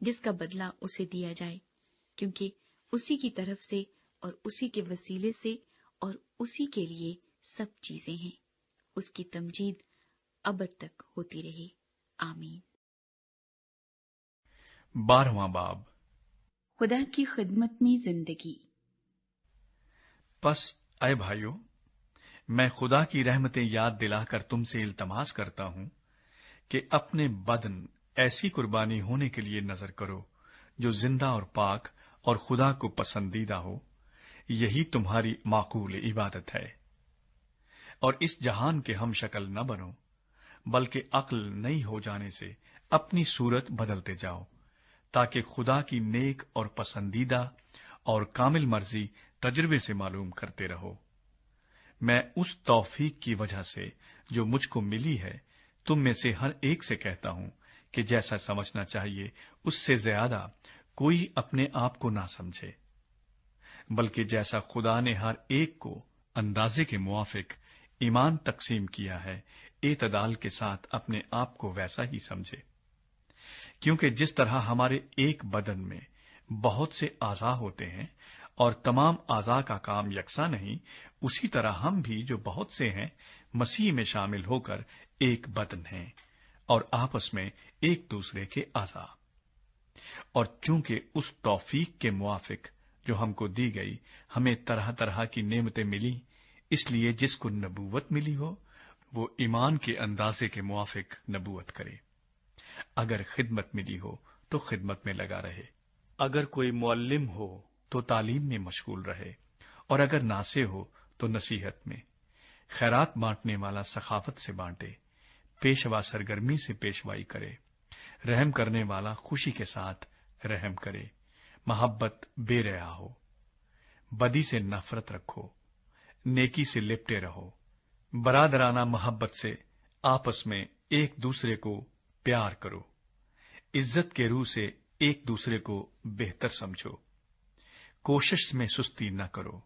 [SPEAKER 1] جس کا بدلہ اسے دیا جائے، کیونکہ اسی کی طرف سے اور اسی کے وسیلے سے اور اسی کے لیے سب چیزیں ہیں، اس کی تمجید ابد تک ہوتی رہے، آمین۔
[SPEAKER 2] 12واں باب۔
[SPEAKER 1] خدا کی خدمت میں زندگی۔
[SPEAKER 2] پس اے بھائیو، میں خدا کی رحمتیں یاد دلا کر تم سے التماس کرتا ہوں کہ اپنے بدن ایسی قربانی ہونے کے لیے نظر کرو جو زندہ اور پاک اور خدا کو پسندیدہ ہو، یہی تمہاری معقول عبادت ہے۔ اور اس جہان کے ہم شکل نہ بنو، بلکہ عقل نئی ہو جانے سے اپنی صورت بدلتے جاؤ، تاکہ خدا کی نیک اور پسندیدہ اور کامل مرضی تجربے سے معلوم کرتے رہو۔ میں اس توفیق کی وجہ سے جو مجھ کو ملی ہے تم میں سے ہر ایک سے کہتا ہوں کہ جیسا سمجھنا چاہیے اس سے زیادہ کوئی اپنے آپ کو نہ سمجھے، بلکہ جیسا خدا نے ہر ایک کو اندازے کے موافق ایمان تقسیم کیا ہے، اعتدال کے ساتھ اپنے آپ کو ویسا ہی سمجھے۔ کیونکہ جس طرح ہمارے ایک بدن میں بہت سے اعضاء ہوتے ہیں اور تمام اعضاء کا کام یکساں نہیں، اسی طرح ہم بھی جو بہت سے ہیں مسیح میں شامل ہو کر ایک بدن ہیں،
[SPEAKER 3] اور آپس میں ایک دوسرے کے اعضاء۔ اور چونکہ اس توفیق کے موافق جو ہم کو دی گئی ہمیں طرح طرح کی نعمتیں ملی، اس لیے جس کو نبوت ملی ہو وہ ایمان کے اندازے کے موافق نبوت کرے۔ اگر خدمت ملی ہو تو خدمت میں لگا رہے، اگر کوئی معلم ہو تو تعلیم میں مشغول رہے، اور اگر ناصح ہو تو نصیحت میں۔ خیرات بانٹنے والا سخاوت سے بانٹے، پیشوا سرگرمی سے پیشوائی کرے، رحم کرنے والا خوشی کے ساتھ رحم کرے، محبت بے ریا ہو، بدی سے نفرت رکھو، نیکی سے لپٹے رہو، برادرانہ محبت سے آپس میں ایک دوسرے کو پیار کرو، عزت کے روح سے ایک دوسرے کو بہتر سمجھو، کوشش میں سستی نہ کرو،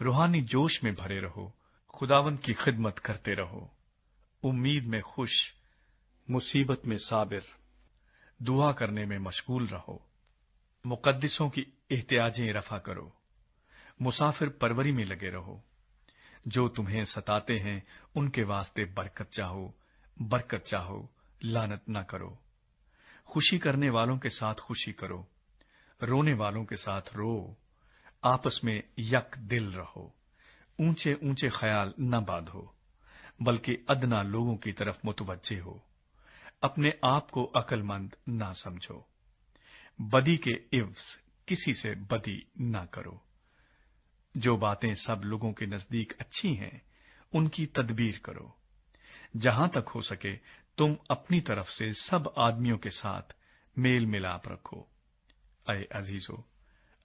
[SPEAKER 3] روحانی جوش میں بھرے رہو، خداوند کی خدمت کرتے رہو، امید میں خوش، مصیبت میں صابر، دعا کرنے میں مشغول رہو، مقدسوں کی احتیاجیں رفع کرو، مسافر پروری میں لگے رہو، جو تمہیں ستاتے ہیں ان کے واسطے برکت چاہو، لعنت نہ کرو، خوشی کرنے والوں کے ساتھ خوشی کرو، رونے والوں کے ساتھ رو، آپس میں یک دل رہو، اونچے اونچے خیال نہ باندھو بلکہ ادنا لوگوں کی طرف متوجہ ہو، اپنے آپ کو عقل مند نہ سمجھو، بدی کے عوض کسی سے بدی نہ کرو، جو باتیں سب لوگوں کے نزدیک اچھی ہیں ان کی تدبیر کرو، جہاں تک ہو سکے تم اپنی طرف سے سب آدمیوں کے ساتھ میل ملاپ رکھو۔ اے عزیزو،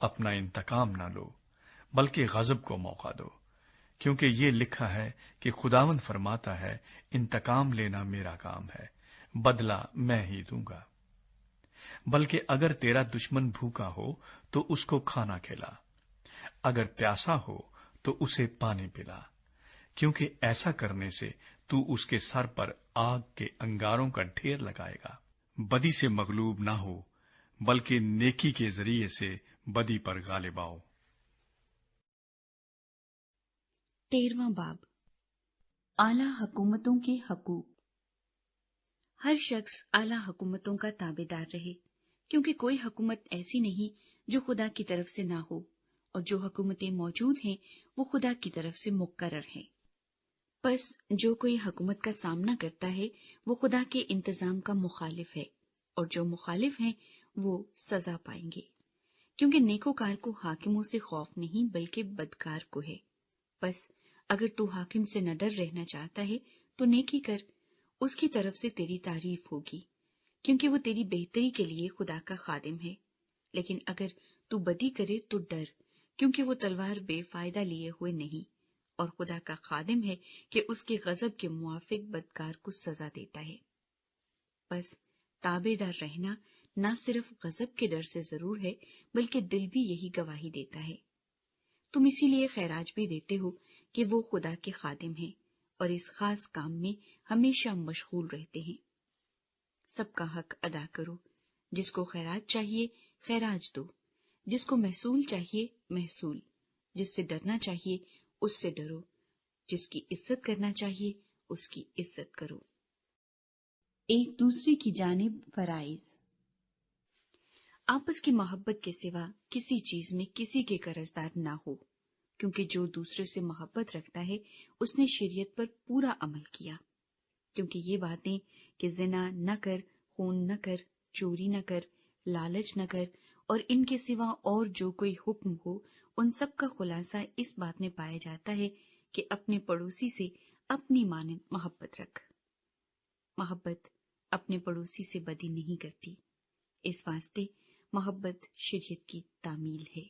[SPEAKER 3] اپنا انتقام نہ لو بلکہ غضب کو موقع دو، کیونکہ یہ لکھا ہے کہ خداوند فرماتا ہے، انتقام لینا میرا کام ہے، بدلہ میں ہی دوں گا۔ بلکہ اگر تیرا دشمن بھوکا ہو تو اس کو کھانا کھلا، اگر پیاسا ہو تو اسے پانی پلا، کیونکہ ایسا کرنے سے تو اس کے سر پر آگ کے انگاروں کا ڈھیر لگائے گا۔ بدی سے مغلوب نہ ہو بلکہ نیکی کے ذریعے سے بدی پر غالب آؤ۔
[SPEAKER 1] 13واں باب، اعلی حکومتوں کے حقوق۔ ہر شخص اعلی حکومتوں کا تابع دار رہے، کیونکہ کوئی حکومت ایسی نہیں جو خدا کی طرف سے نہ ہو، اور جو حکومتیں موجود ہیں وہ خدا کی طرف سے مقرر ہیں۔ پس جو کوئی حکومت کا سامنا کرتا ہے وہ خدا کے انتظام کا مخالف ہے، اور جو مخالف ہیں وہ سزا پائیں گے، کیونکہ نیکوکار کو حاکموں سے خوف نہیں بلکہ بدکار کو ہے۔ پس اگر تو حاکم سے نہ ڈر رہنا چاہتا ہے تو نیکی کر، اس کی طرف سے تیری تعریف ہوگی، کیونکہ وہ تیری بہتری کے لیے خدا کا خادم ہے۔ لیکن اگر تو بدی کرے تو ڈر، کیونکہ وہ تلوار بے فائدہ لیے ہوئے نہیں، اور خدا کا خادم ہے کہ اس کے غضب کے موافق بدکار کو سزا دیتا ہے۔ بس تابع دار رہنا نہ صرف غضب کے ڈر سے ضرور ہے بلکہ دل بھی یہی گواہی دیتا ہے۔ تم اسی لیے خیراج بھی دیتے ہو کہ وہ خدا کے خادم ہیں اور اس خاص کام میں ہمیشہ مشغول رہتے ہیں۔ سب کا حق ادا کرو، جس کو خیراج چاہیے خیراج دو، جس کو محصول چاہیے محصول، جس سے ڈرنا چاہیے اس سے ڈرو، جس کی عزت کرنا چاہیے اس کی عزت کرو۔ ایک دوسرے کی جانب فرائض۔ آپس کی محبت کے سوا کسی چیز میں کسی کے قرضدار نہ ہو، کیونکہ جو دوسرے سے محبت رکھتا ہے اس نے شریعت پر پورا عمل کیا۔ کیونکہ یہ باتیں کہ زنا نہ کر، خون نہ کر، چوری نہ کر، لالچ نہ کر، اور ان کے سوا اور جو کوئی حکم ہو، ان سب کا خلاصہ اس بات میں پایا جاتا ہے کہ اپنے پڑوسی سے اپنی مانند محبت رکھ۔ محبت اپنے پڑوسی سے بدی نہیں کرتی، اس واسطے محبت شریعت کی تعمیل ہے۔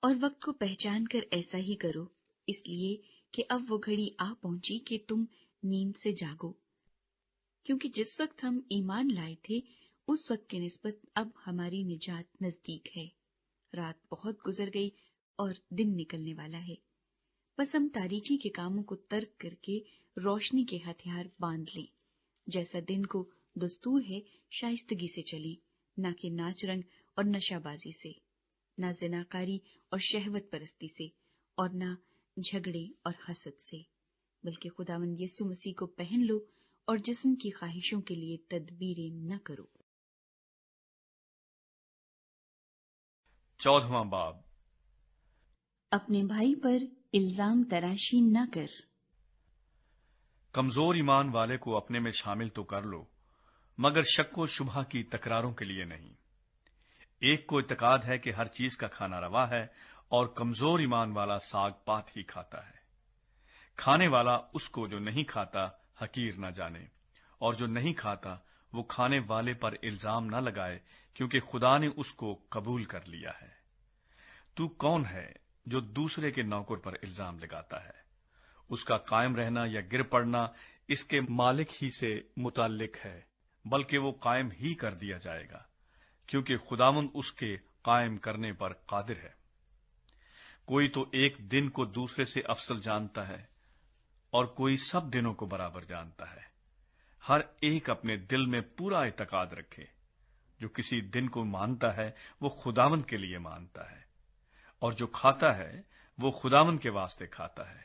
[SPEAKER 1] اور وقت کو پہچان کر ایسا ہی کرو، اس لیے کہ اب وہ گھڑی آ پہنچی کہ تم نیند سے جاگو، کیونکہ جس وقت ہم ایمان لائے تھے اس وقت کی نسبت اب ہماری نجات نزدیک ہے۔ رات بہت گزر گئی اور دن نکلنے والا ہے، بس ہم تاریکی کے کاموں کو ترک کر کے روشنی کے ہتھیار باندھ لیں، جیسا دن کو دستور ہے شائستگی سے چلیں، نہ کہ ناچ رنگ اور نشہ بازی سے، نہ زناکاری اور شہوت پرستی سے، اور نہ جھگڑے اور حسد سے، بلکہ خداوند یسوع مسیح کو پہن لو اور جسم کی خواہشوں کے لیے تدبیریں نہ کرو۔
[SPEAKER 3] 14واں باب۔
[SPEAKER 1] اپنے بھائی پر الزام تراشی نہ کر۔
[SPEAKER 3] کمزور ایمان والے کو اپنے میں شامل تو کر لو، مگر شک و شبہ کی تکراروں کے لیے نہیں۔ ایک کو اعتقاد ہے کہ ہر چیز کا کھانا روا ہے، اور کمزور ایمان والا ساگ پات ہی کھاتا ہے۔ کھانے والا اس کو جو نہیں کھاتا حقیر نہ جانے، اور جو نہیں کھاتا وہ کھانے والے پر الزام نہ لگائے، کیونکہ خدا نے اس کو قبول کر لیا ہے۔ تو کون ہے جو دوسرے کے نوکر پر الزام لگاتا ہے؟ اس کا قائم رہنا یا گر پڑنا اس کے مالک ہی سے متعلق ہے، بلکہ وہ قائم ہی کر دیا جائے گا، کیونکہ خداوند اس کے قائم کرنے پر قادر ہے۔ کوئی تو ایک دن کو دوسرے سے افضل جانتا ہے، اور کوئی سب دنوں کو برابر جانتا ہے۔ ہر ایک اپنے دل میں پورا اعتقاد رکھے۔ جو کسی دن کو مانتا ہے وہ خداوند کے لیے مانتا ہے، اور جو کھاتا ہے وہ خداوند کے واسطے کھاتا ہے،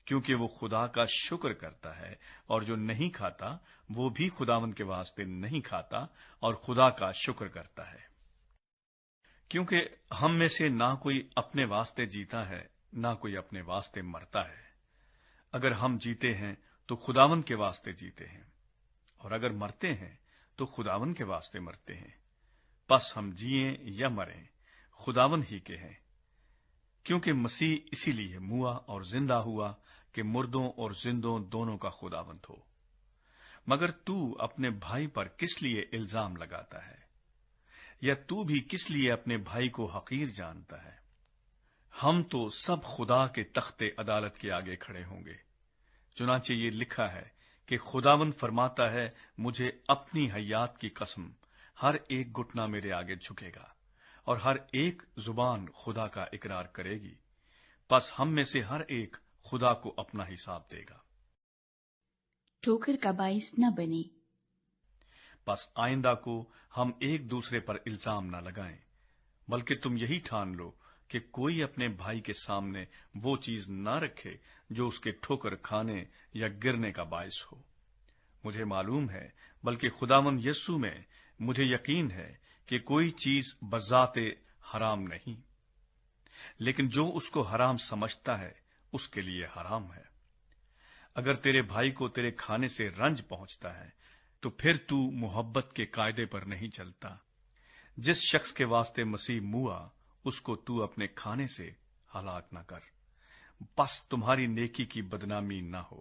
[SPEAKER 3] کیونکہ وہ خدا کا شکر کرتا ہے، اور جو نہیں کھاتا وہ بھی خداوند کے واسطے نہیں کھاتا اور خدا کا شکر کرتا ہے۔ کیونکہ ہم میں سے نہ کوئی اپنے واسطے جیتا ہے، نہ کوئی اپنے واسطے مرتا ہے۔ اگر ہم جیتے ہیں تو خداوند کے واسطے جیتے ہیں، اور اگر مرتے ہیں تو خداوند کے واسطے مرتے ہیں۔ پس ہم جیئیں یا مریں خداوند ہی کے ہیں، کیونکہ مسیح اسی لیے موا اور زندہ ہوا کہ مردوں اور زندوں دونوں کا خداوند ہو۔ مگر تو اپنے بھائی پر کس لیے الزام لگاتا ہے؟ یا تو بھی کس لیے اپنے بھائی کو حقیر جانتا ہے؟ ہم تو سب خدا کے تخت عدالت کے آگے کھڑے ہوں گے۔ چنانچہ یہ لکھا ہے کہ خداوند فرماتا ہے، مجھے اپنی حیات کی قسم، ہر ایک گھٹنا میرے آگے جھکے گا، اور ہر ایک زبان خدا کا اقرار کرے گی۔ پس ہم میں سے ہر ایک خدا کو اپنا حساب دے گا۔
[SPEAKER 1] ٹھوکر کا باعث نہ بنے۔
[SPEAKER 3] پس آئندہ کو ہم ایک دوسرے پر الزام نہ لگائیں، بلکہ تم یہی ٹھان لو کہ کوئی اپنے بھائی کے سامنے وہ چیز نہ رکھے جو اس کے ٹھوکر کھانے یا گرنے کا باعث ہو۔ مجھے معلوم ہے، بلکہ خداوند یسوع میں مجھے یقین ہے کہ کوئی چیز بذات حرام نہیں، لیکن جو اس کو حرام سمجھتا ہے اس کے لیے حرام ہے۔ اگر تیرے بھائی کو تیرے کھانے سے رنج پہنچتا ہے تو پھر تو محبت کے قاعدے پر نہیں چلتا۔ جس شخص کے واسطے مسیح موا اس کو تو اپنے کھانے سے ہلاک نہ کر، بس تمہاری نیکی کی بدنامی نہ ہو،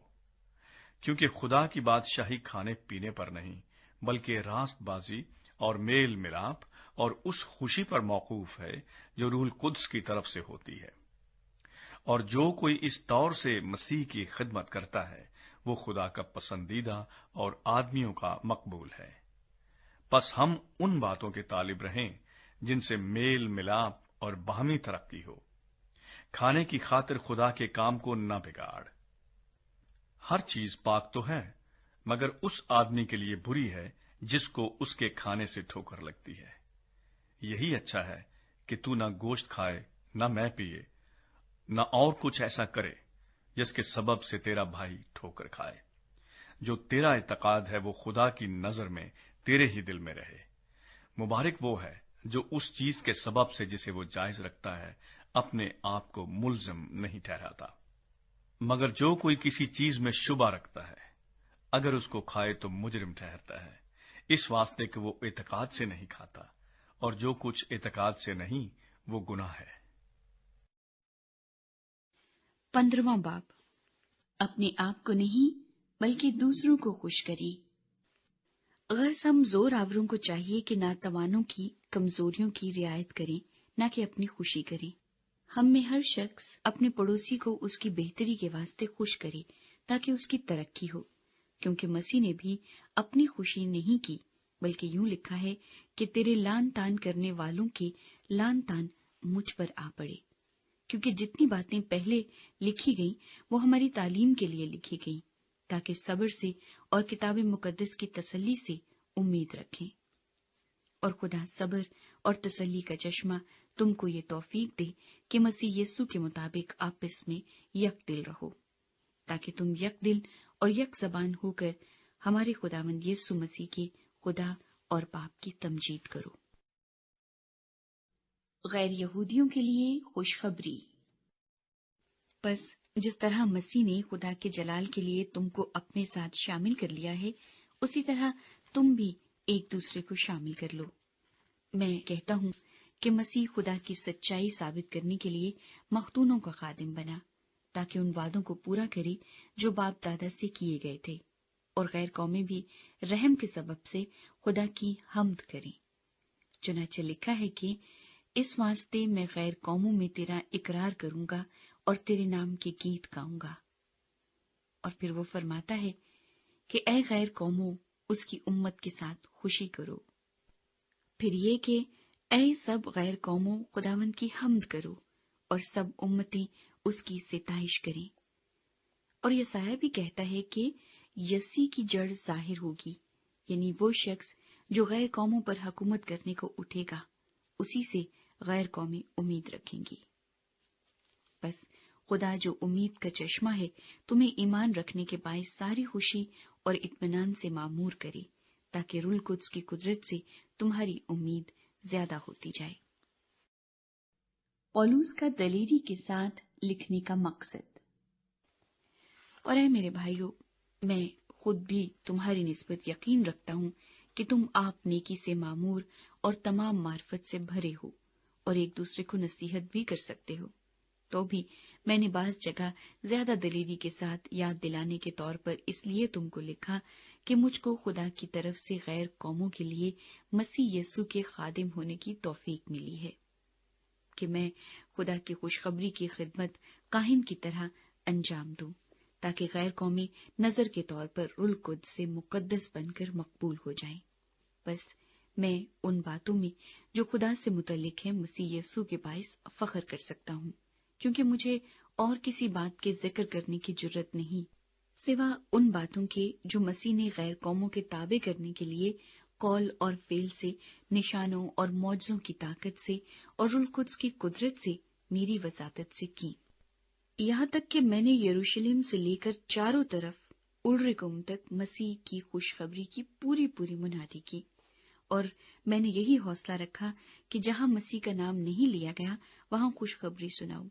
[SPEAKER 3] کیونکہ خدا کی بادشاہی کھانے پینے پر نہیں، بلکہ راست بازی اور میل ملاپ اور اس خوشی پر موقوف ہے جو روح القدس کی طرف سے ہوتی ہے۔ اور جو کوئی اس طور سے مسیح کی خدمت کرتا ہے وہ خدا کا پسندیدہ اور آدمیوں کا مقبول ہے۔ پس ہم ان باتوں کے طالب رہیں جن سے میل ملاپ اور باہمی ترقی ہو۔ کھانے کی خاطر خدا کے کام کو نہ بگاڑ۔ ہر چیز پاک تو ہے، مگر اس آدمی کے لیے بری ہے جس کو اس کے کھانے سے ٹھوکر لگتی ہے۔ یہی اچھا ہے کہ تو نہ گوشت کھائے، نہ میں پیے، نہ اور کچھ ایسا کرے جس کے سبب سے تیرا بھائی ٹھوکر کھائے۔ جو تیرا اعتقاد ہے وہ خدا کی نظر میں تیرے ہی دل میں رہے۔ مبارک وہ ہے جو اس چیز کے سبب سے جسے وہ جائز رکھتا ہے اپنے آپ کو ملزم نہیں ٹھہراتا۔ مگر جو کوئی کسی چیز میں شبہ رکھتا ہے اگر اس کو کھائے تو مجرم ٹھہرتا ہے، اس واسطے کہ وہ اعتقاد سے نہیں کھاتا، اور جو کچھ اعتقاد سے نہیں وہ گناہ ہے۔
[SPEAKER 1] 15واں باب۔ اپنے آپ کو نہیں بلکہ دوسروں کو خوش کری۔ غرض ہم زور آوروں کو چاہیے کہ ناتوانوں کی کمزوریوں کی رعایت کریں، نہ کہ اپنی خوشی کریں۔ ہم میں ہر شخص اپنے پڑوسی کو اس کی بہتری کے واسطے خوش کرے تاکہ اس کی ترقی ہو، کیونکہ مسیح نے بھی اپنی خوشی نہیں کی، بلکہ یوں لکھا ہے کہ تیرے لان تان کرنے والوں کے لان تان مجھ پر آ پڑے۔ کیونکہ جتنی باتیں پہلے لکھی گئیں وہ ہماری تعلیم کے لیے لکھی گئیں، تاکہ صبر سے اور کتاب مقدس کی تسلی سے امید رکھیں۔ اور خدا صبر اور تسلی کا چشمہ تم کو یہ توفیق دے کہ مسیح یسوع کے مطابق آپس میں یک دل رہو، تاکہ تم یک دل اور یک زبان ہو کر ہمارے خداوند یسوع مسیح کے خدا اور باپ کی تمجید کرو۔ غیر یہودیوں کے لیے خوشخبری۔ بس جس طرح مسیح نے خدا کے جلال کے لیے تم کو اپنے ساتھ شامل کر لیا ہے، اسی طرح تم بھی ایک دوسرے کو شامل کر لو۔ میں کہتا ہوں کہ مسیح خدا کی سچائی ثابت کرنے کے لیے مختونوں کا خادم بنا، تاکہ ان وعدوں کو پورا کرے جو باپ دادا سے کیے گئے تھے، اور غیر قومیں بھی رحم کے سبب سے خدا کی حمد کریں۔ چنانچہ لکھا ہے کہ اس واسطے میں غیر قوموں میں تیرا اقرار کروں گا اور تیرے نام کے گیت گاؤں گا۔ اور پھر وہ فرماتا ہے کہ اے غیر قوموں، اس کی امت کے ساتھ خوشی کرو۔ پھر یہ کہ اے سب غیر قوموں، خداوند کی حمد کرو، اور سب امتیں اس کی ستائش کریں۔ اور یسایہ بھی کہتا ہے کہ یسی کی جڑ ظاہر ہوگی، یعنی وہ شخص جو غیر قوموں پر حکومت کرنے کو اٹھے گا، اسی سے غیر قومیں امید رکھیں گی۔ بس خدا جو امید کا چشمہ ہے، تمہیں ایمان رکھنے کے باعث ساری خوشی اور اطمینان سے معمور کرے، تاکہ روح القدس کی قدرت سے تمہاری امید زیادہ ہوتی جائے۔ پولس کا دلیری کے ساتھ لکھنے کا مقصد۔ اور اے میرے بھائیو، میں خود بھی تمہاری نسبت یقین رکھتا ہوں کہ تم آپ نیکی سے معمور اور تمام معرفت سے بھرے ہو، اور ایک دوسرے کو نصیحت بھی کر سکتے ہو۔ تو بھی میں نے بعض جگہ زیادہ دلیری کے ساتھ یاد دلانے کے طور پر اس لیے تم کو لکھا کہ مجھ کو خدا کی طرف سے غیر قوموں کے لیے مسیح یسوع کے خادم ہونے کی توفیق ملی ہے، کہ میں خدا کی خوشخبری کی خدمت کاہن کی طرح انجام دوں، تاکہ غیر قومی نظر کے طور پر روح القدس سے مقدس بن کر مقبول ہو جائیں۔ بس میں ان باتوں میں جو خدا سے متعلق ہیں مسیح یسوع کے باعث فخر کر سکتا ہوں، کیونکہ مجھے اور کسی بات کے ذکر کرنے کی جرت نہیں سوا ان باتوں کے جو مسیح نے غیر قوموں کے تابع کرنے کے لیے قول اور فعل سے، نشانوں اور معجزوں کی طاقت سے اور روح القدس کی قدرت سے میری وساطت سے کی، یہاں تک کہ میں نے یروشلم سے لے کر چاروں طرف الرقم تک مسیح کی خوشخبری کی پوری منادی کی۔ اور میں نے یہی حوصلہ رکھا کہ جہاں مسیح کا نام نہیں لیا گیا وہاں خوشخبری سناؤں،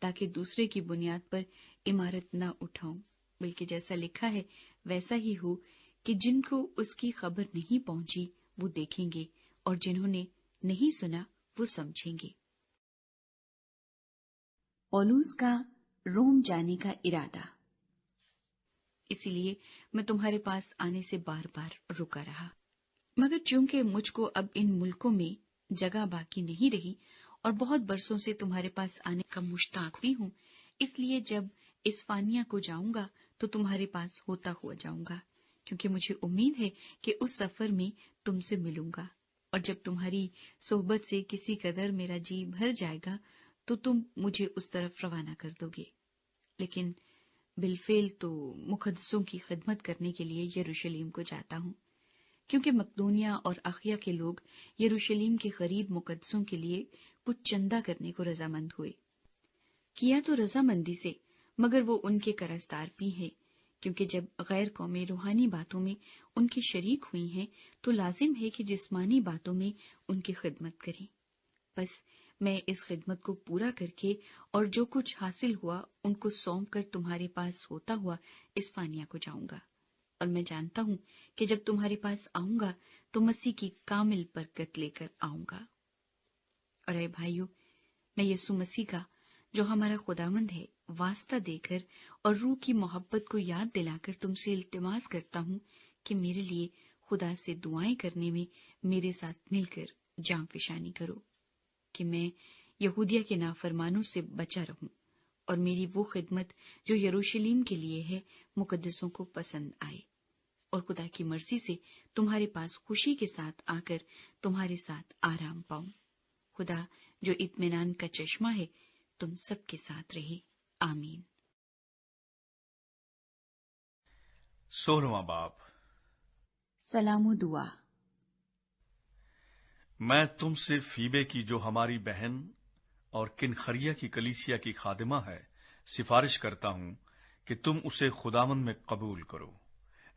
[SPEAKER 1] تاکہ دوسرے کی بنیاد پر عمارت نہ اٹھاؤں، بلکہ جیسا لکھا ہے ویسا ہی ہو کہ جن کو اس کی خبر نہیں پہنچی وہ دیکھیں گے، اور جنہوں نے نہیں سنا وہ سمجھیں گے۔ پولس کا روم جانے کا ارادہ۔ اسی لیے میں تمہارے پاس آنے سے بار بار رکا رہا، مگر چونکہ مجھ کو اب ان ملکوں میں جگہ باقی نہیں رہی اور بہت برسوں سے تمہارے پاس آنے کا مشتاق بھی ہوں، اس لیے جب اسفانیہ کو جاؤں گا تو تمہارے پاس ہوتا ہوا جاؤں گا، کیونکہ مجھے امید ہے کہ اس سفر میں تم سے ملوں گا، اور جب تمہاری صحبت سے کسی قدر میرا جی بھر جائے گا تو تم مجھے اس طرف روانہ کر دو گے۔ لیکن بالفعل تو مقدسوں کی خدمت کرنے کے لیے یروشلم کو جاتا ہوں، کیونکہ مقدونیہ اور اخیا کے لوگ یروشلم کے قریب مقدسوں کے لیے کچھ چندہ کرنے کو رضامند ہوئے۔ کیا تو رضامندی سے، مگر وہ ان کے قرضدار بھی ہیں، کیونکہ جب غیر قومیں روحانی باتوں میں ان کی شریک ہوئی ہیں تو لازم ہے کہ جسمانی باتوں میں ان کی خدمت کریں۔ بس میں اس خدمت کو پورا کر کے اور جو کچھ حاصل ہوا ان کو سونپ کر تمہارے پاس ہوتا ہوا اسفانیہ کو جاؤں گا، اور میں جانتا ہوں کہ جب تمہارے پاس آؤں گا تو مسیح کی کامل برکت لے کر آؤں گا۔ اور اے بھائیو، میں یسوع مسیح کا جو ہمارا خداوند ہے واسطہ دے کر اور روح کی محبت کو یاد دلا کر تم سے التماس کرتا ہوں کہ میرے لیے خدا سے دعائیں کرنے میں میرے ساتھ مل کر جاں فشانی کرو، کہ میں یہودیہ کے نافرمانوں سے بچا رہوں اور میری وہ خدمت جو یروشلم کے لیے ہے مقدسوں کو پسند آئے، اور خدا کی مرضی سے تمہارے پاس خوشی کے ساتھ آ کر تمہارے ساتھ آرام پاؤں۔ خدا جو اطمینان کا چشمہ ہے تم سب کے ساتھ رہے، آمین۔
[SPEAKER 3] 16واں باب۔
[SPEAKER 1] سلام و دعا۔
[SPEAKER 3] میں تم سے فیبے کی جو ہماری بہن اور کنخریا کی کلیسیا کی خادمہ ہے سفارش کرتا ہوں کہ تم اسے خداوند میں قبول کرو،